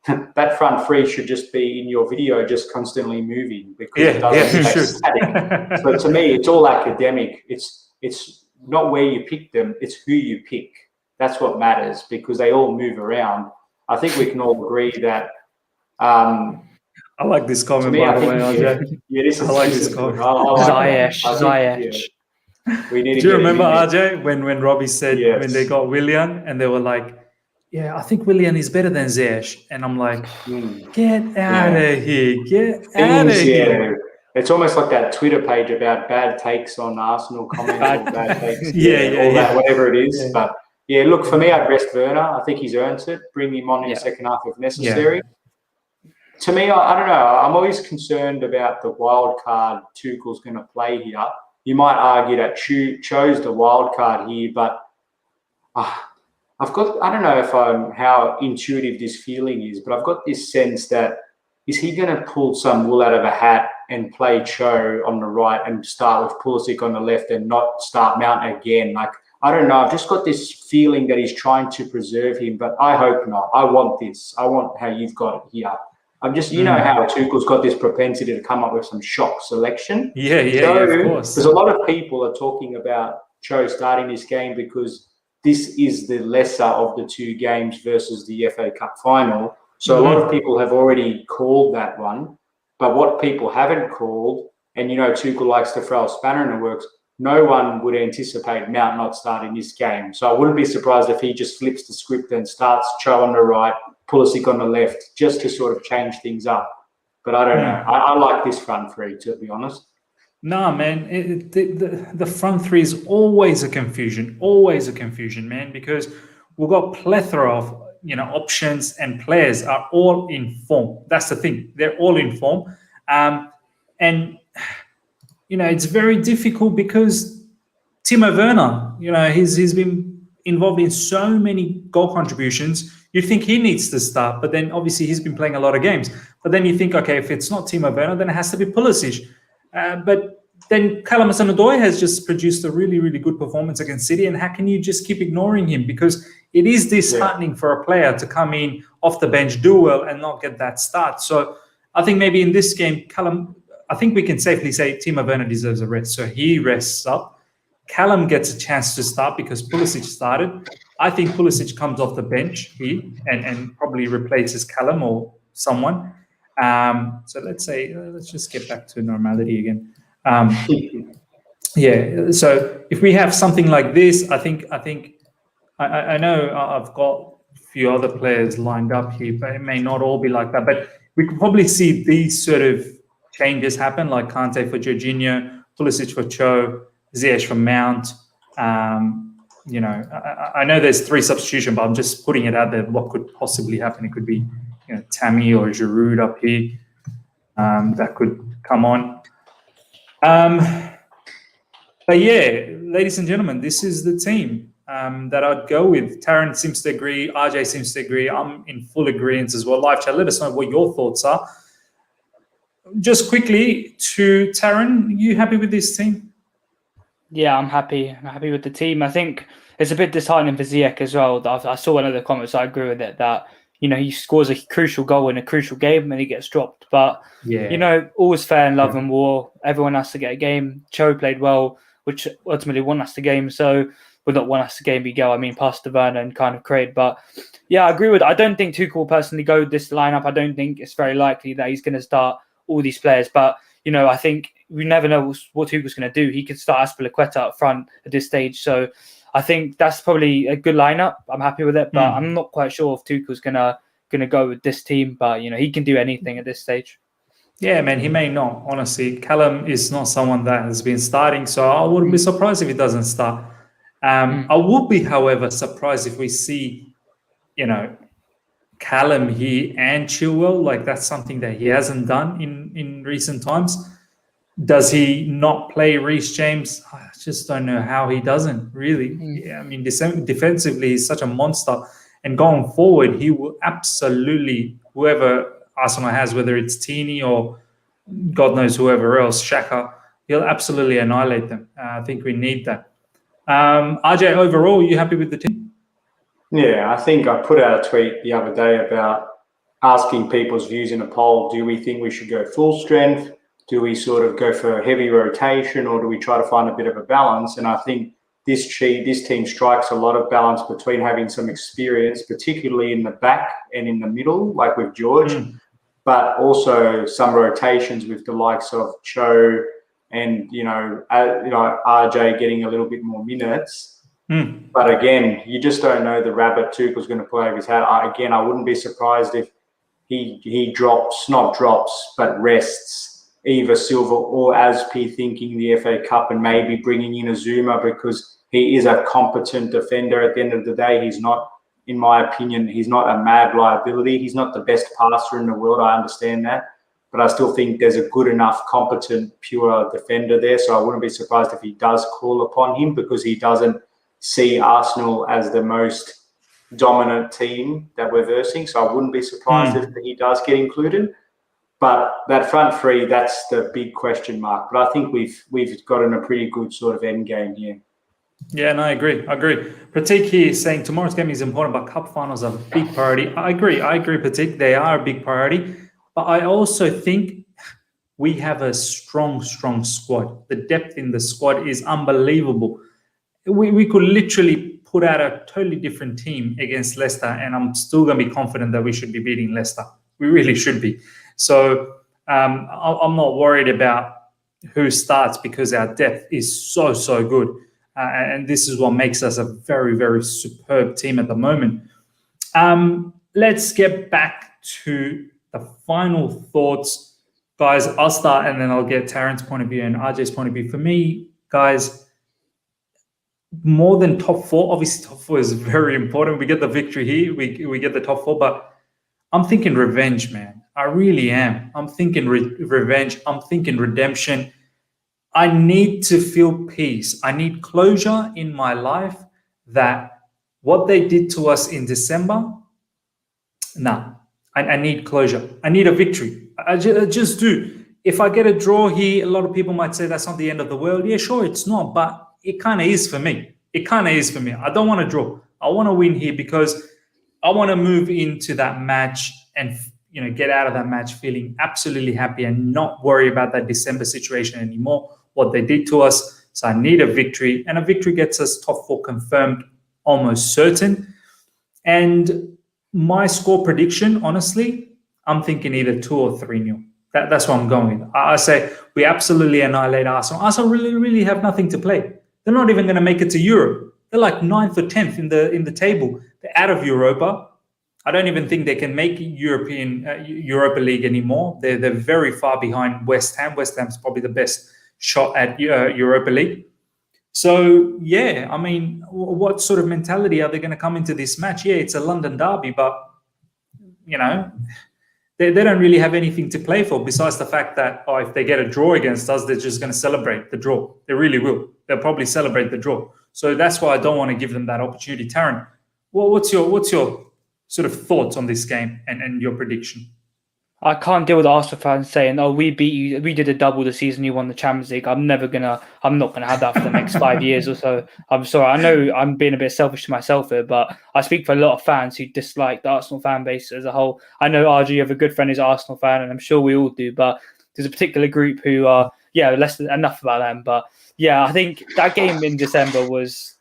that front three should just be in your video, just constantly moving, because it doesn't stay static. So to me, it's all academic. It's not where you pick them, it's who you pick. That's what matters, because they all move around. I think we can all agree that. I like this comment, by the way, RJ. I like this comment. Ziyech. We need. Do you remember, RJ, when Robbie said when they got Willian and they were like, "Yeah, I think Willian is better than Ziyech," and I'm like, "Get out of here! Get out of here!" It's almost like that Twitter page about bad takes on Arsenal comments or bad takes. That, whatever it is. But yeah, look, for me, I'd rest Werner. I think he's earned it. Bring him on in the second half if necessary. To me, I don't know. I'm always concerned about the wild card Tuchel's going to play here. You might argue that chose the wild card here, but I don't know how intuitive this feeling is, but I've got this sense that, is he going to pull some wool out of a hat and play Cho on the right and start with Pulisic on the left and not start Mount again? Like, I don't know. I've just got this feeling that he's trying to preserve him, but I hope not. I want this. I want how you've got it here. I'm just, you know how Tuchel's got this propensity to come up with some shock selection. Of course. Because a lot of people are talking about Cho starting this game because this is the lesser of the two games versus the FA Cup final. So a lot of people have already called that one. But what people haven't called, and Tuchel likes to throw a spanner in the works, no one would anticipate Mount not starting this game. So I wouldn't be surprised if he just flips the script and starts Cho on the right, Pulisic on the left, just to sort of change things up. But I don't know. I like this front three, to be honest. Nah, man. The front three is always a confusion, man, because we've got plethora of options, and players are all in form. That's the thing. They're all in form. And it's very difficult because Timo Werner, he's been involved in so many goal contributions. You think he needs to start, but then obviously he's been playing a lot of games. But then you think, okay, if it's not Timo Werner, then it has to be Pulisic. But then Callum Hudson-Odoi has just produced a really, really good performance against City, and how can you just keep ignoring him? Because it is disheartening for a player to come in off the bench, do well, and not get that start. So I think maybe in this game, I think we can safely say Timo Werner deserves a rest. So he rests up. Callum gets a chance to start because Pulisic started. I think Pulisic comes off the bench and probably replaces Callum or someone. So let's just get back to normality again. So if we have something like this, I know I've got a few other players lined up here, but it may not all be like that. But we could probably see these sort of changes happen, like Kante for Jorginho, Pulisic for Cho, Ziyech for Mount. I know there's 3 substitutions, but I'm just putting it out there. What could possibly happen? It could be Tammy or Giroud up here that could come on. But yeah, ladies and gentlemen, this is the team that I'd go with. Taron seems to agree. RJ seems to agree. I'm in full agreement as well. Live chat, let us know what your thoughts are. Just quickly to Taron, you happy with this team? Yeah, I'm happy. I'm happy with the team. I think it's a bit disheartening for Ziyech as well. I saw one of the comments. I agree with it that he scores a crucial goal in a crucial game and he gets dropped. But all's fair in love and war. Everyone has to get a game. Cho played well, which ultimately won us the game. So, well, not won us the game. Miguel, I mean, past the Werner and kind of Craig. But yeah, I agree with it. I don't think Tuchel will personally go with this lineup. I don't think it's very likely that he's going to start all these players. But I think we never know what Tuchel's going to do. He could start Azpilicueta up front at this stage. So I think that's probably a good lineup. I'm happy with it, but I'm not quite sure if Tuchel's gonna go with this team. But he can do anything at this stage. Yeah, man, he may not. Honestly, Callum is not someone that has been starting, so I wouldn't be surprised if he doesn't start. I would be, however, surprised if we see, Callum here and Chilwell. Like, that's something that he hasn't done in recent times. Does he not play Reece James? I just don't know how he doesn't, really. Yeah, I mean, defensively, he's such a monster. And going forward, he will absolutely, whoever Arsenal has, whether it's Tini or God knows whoever else, Xhaka, he'll absolutely annihilate them. I think we need that. RJ, overall, you happy with the team? Yeah, I think I put out a tweet the other day about asking people's views in a poll. Do we think we should go full strength? Do we sort of go for heavy rotation, or do we try to find a bit of a balance? And I think this team strikes a lot of balance between having some experience, particularly in the back and in the middle, like with George, but also some rotations with the likes of Cho and RJ getting a little bit more minutes. But again, you just don't know the rabbit Tuchel's going to play over his hat. I wouldn't be surprised if he but rests either Silva or Azpi, thinking the FA Cup, and maybe bringing in a Zuma, because he is a competent defender at the end of the day. He's not, in my opinion, he's not a mad liability. He's not the best passer in the world. I understand that. But I still think there's a good enough, competent, pure defender there. So I wouldn't be surprised if he does call upon him, because he doesn't see Arsenal as the most dominant team that we're versing. So I wouldn't be surprised if he does get included. But that front three, that's the big question mark. But I think we've gotten a pretty good sort of end game here. Yeah, no, I agree. Pratik here is saying tomorrow's game is important, but cup finals are a big priority. I agree, Pratik. They are a big priority. But I also think we have a strong squad. The depth in the squad is unbelievable. We could literally put out a totally different team against Leicester, and I'm still going to be confident that we should be beating Leicester. We really should be. So I'm not worried about who starts, because our depth is so good. And this is what makes us a very, very superb team at the moment. Let's get back to the final thoughts. Guys, I'll start and then I'll get Taron's point of view and RJ's point of view. For me, guys, more than top four, obviously top four is very important. We get the victory here, we get the top four, but I'm thinking revenge, man. I really am. I'm thinking revenge. I'm thinking redemption. I need to feel peace. I need closure in my life that what they did to us in December, I need closure. I need a victory. I just do. If I get a draw here, a lot of people might say that's not the end of the world. Yeah, sure, it's not, but it kind of is for me. I don't want to draw. I want to win here, because I want to move into that match and get out of that match feeling absolutely happy and not worry about that December situation anymore, what they did to us. So I need a victory, and a victory gets us top four confirmed, almost certain. And my score prediction, honestly, I'm thinking either 2 or 3-0. That's what I'm going with. I say we absolutely annihilate Arsenal. Arsenal really have nothing to play. They're not even going to make it to Europe. They're like 9th or 10th in the table. They're out of Europa. I don't even think they can make Europa League anymore. They're very far behind West Ham. West Ham's probably the best shot at Europa League. So, yeah, I mean, what sort of mentality are they going to come into this match? Yeah, it's a London derby, but they don't really have anything to play for besides the fact that if they get a draw against us, they're just going to celebrate the draw. They really will. They'll probably celebrate the draw. So that's why I don't want to give them that opportunity. Taron, what's your sort of thoughts on this game and your prediction? I can't deal with Arsenal fans saying, "Oh, we beat you. We did a double the season you won the Champions League." I'm not gonna have that for the next 5 years or so. I'm sorry. I know I'm being a bit selfish to myself here, but I speak for a lot of fans who dislike the Arsenal fan base as a whole. I know RG, you have a good friend who's an Arsenal fan, and I'm sure we all do. But there's a particular group who are, less than enough about them. But I think that game in December was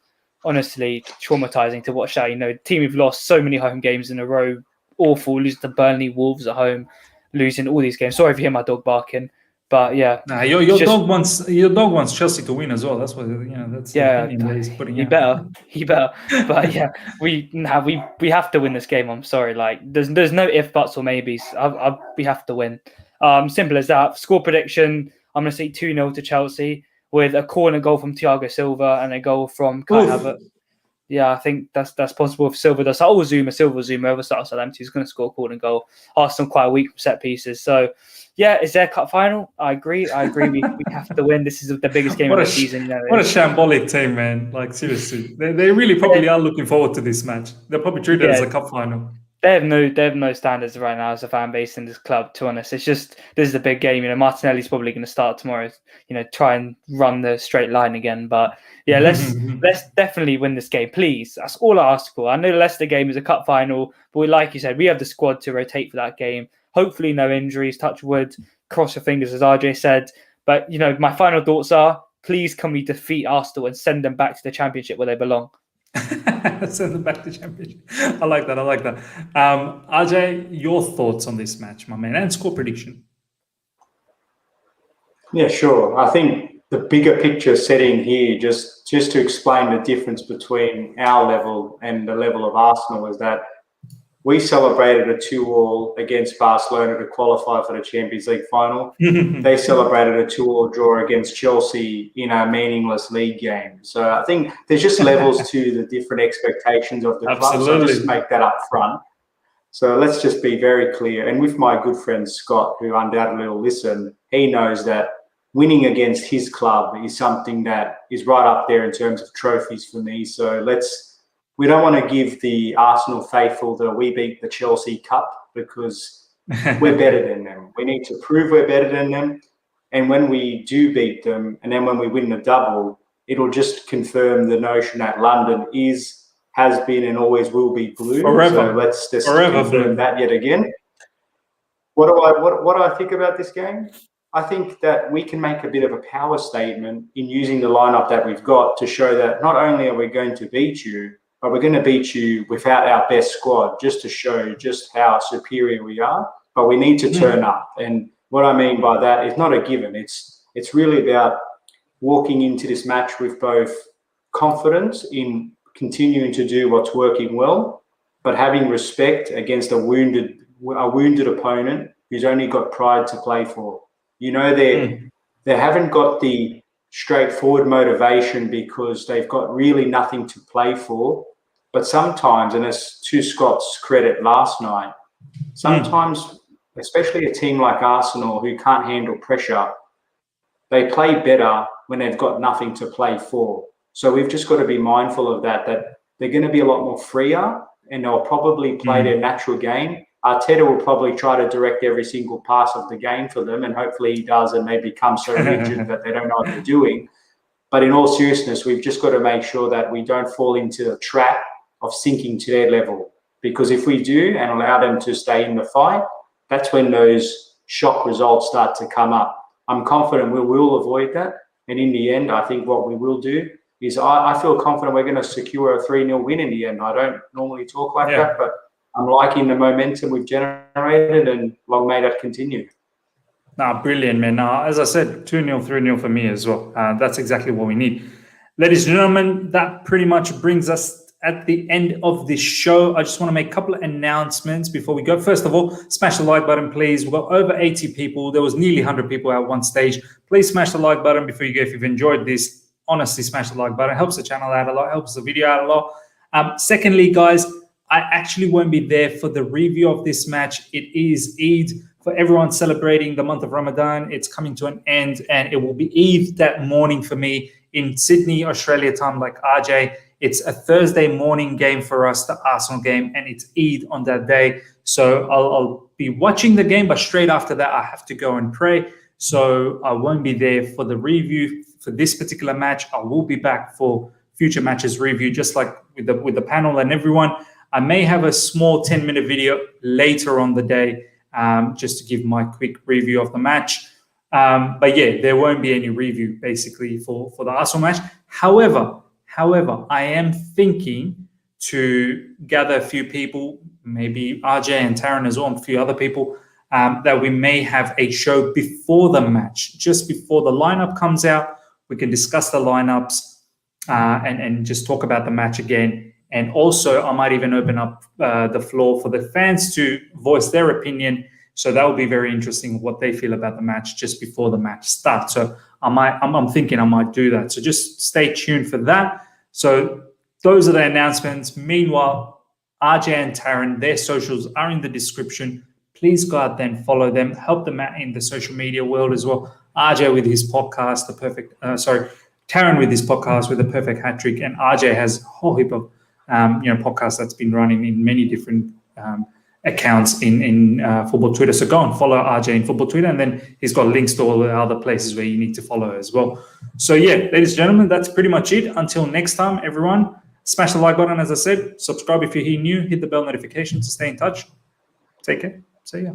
honestly traumatizing to watch. That team who've lost so many home games in a row. Awful, losing to Burnley, Wolves at home, losing all these games. Sorry if you hear my dog barking, but your dog wants Chelsea to win as well. That's what that's the opinion that he's putting. He better. But we have to win this game. I'm sorry, there's no if, buts, or maybes. We have to win. Simple as that. Score prediction: I'm going to say 2-0 to Chelsea with a corner goal from Thiago Silva and a goal from Kai Havertz. Yeah, I think that's possible if Silva does. Silva Zoom over Southampton. He's going to score a corner goal. Arsenal quite weak from set pieces. So, is there a cup final? I agree. We have to win. This is the biggest game of the season. What a shambolic team, man. Seriously. They really probably are looking forward to this match. They'll probably treat it as a cup final. They have no standards right now as a fan base in this club, to be honest. It's just, this is a big game. Martinelli's probably going to start tomorrow, try and run the straight line again. But let's definitely win this game, please. That's all I ask for. I know the Leicester game is a cup final, but like you said, we have the squad to rotate for that game. Hopefully no injuries, touch wood, cross your fingers, as RJ said. But, my final thoughts are, please can we defeat Arsenal and send them back to the Championship where they belong? Send them back to Championship. I like that. RJ, your thoughts on this match, my man, and score prediction? Yeah, sure. I think the bigger picture setting here, just to explain the difference between our level and the level of Arsenal, is that we celebrated a 2-2 against Barcelona to qualify for the Champions League final. They celebrated a 2-2 draw against Chelsea in a meaningless league game. So I think there's just levels to the different expectations of the club. So I'll just make that up front. So let's just be very clear. And with my good friend Scott, who undoubtedly will listen, he knows that winning against his club is something that is right up there in terms of trophies for me. So we don't want to give the Arsenal faithful that we beat the Chelsea Cup, because we're better than them. We need to prove we're better than them. And when we do beat them, and then when we win the double, it'll just confirm the notion that London has been and always will be blue. Forever. So let's just confirm that yet again. What do I think about this game? I think that we can make a bit of a power statement in using the lineup that we've got to show that not only are we going to beat you, but we're going to beat you without our best squad, just to show just how superior we are. But we need to turn up. And what I mean by that is not a given. It's really about walking into this match with both confidence in continuing to do what's working well, but having respect against a wounded opponent who's only got pride to play for. They haven't got the straightforward motivation because they've got really nothing to play for. But sometimes, and it's to Scott's credit last night, sometimes, especially a team like Arsenal who can't handle pressure, they play better when they've got nothing to play for. So we've just got to be mindful of that they're going to be a lot more freer and they'll probably play their natural game. Arteta will probably try to direct every single pass of the game for them, and hopefully he does, and they become so rigid that they don't know what they're doing. But in all seriousness, we've just got to make sure that we don't fall into the trap of sinking to their level. Because if we do and allow them to stay in the fight, that's when those shock results start to come up. I'm confident we will avoid that. And in the end, I think what we will do is I feel confident we're going to secure a 3-0 win in the end. I don't normally talk like that, but I'm liking the momentum we've generated, and long may that continue. Brilliant, man. As I said, 2-0, 3-0 for me as well. That's exactly what we need. Ladies and gentlemen, that pretty much brings us at the end of this show. I just want to make a couple of announcements before we go. First of all, smash the like button, please. We've got over 80 people. There was nearly 100 people at one stage. Please smash the like button before you go. If you've enjoyed this, honestly, smash the like button. It helps the channel out a lot, helps the video out a lot. Secondly, guys, I actually won't be there for the review of this match. It is Eid for everyone celebrating the month of Ramadan. It's coming to an end, and it will be Eid that morning for me in Sydney, Australia time, like RJ. It's a Thursday morning game for us, the Arsenal game, and it's Eid on that day. So I'll be watching the game, but straight after that, I have to go and pray. So I won't be there for the review for this particular match. I will be back for future matches review, just like with the panel and everyone. I may have a small 10-minute video later on the day, just to give my quick review of the match. But yeah, there won't be any review basically for the Arsenal match. However, I am thinking to gather a few people, maybe RJ and Taron as well, and a few other people, that we may have a show before the match, just before the lineup comes out. We can discuss the lineups and just talk about the match again. And also, I might even open up the floor for the fans to voice their opinion. So that will be very interesting what they feel about the match just before the match starts. So I'm thinking I might do that. So just stay tuned for that. So those are the announcements. Meanwhile, RJ and Taron, their socials are in the description. Please go out there and follow them. Help them out in the social media world as well. RJ with his podcast, Taron with his podcast with the perfect hat trick, and RJ has a whole heap of podcast that's been running in many different accounts in football Twitter. So go and follow RJ in football Twitter, and then he's got links to all the other places where you need to follow as well. So yeah, ladies and gentlemen, that's pretty much it. Until next time, everyone, smash the like button, as I said. Subscribe if you're here new. Hit the bell notification to stay in touch. Take care. See ya.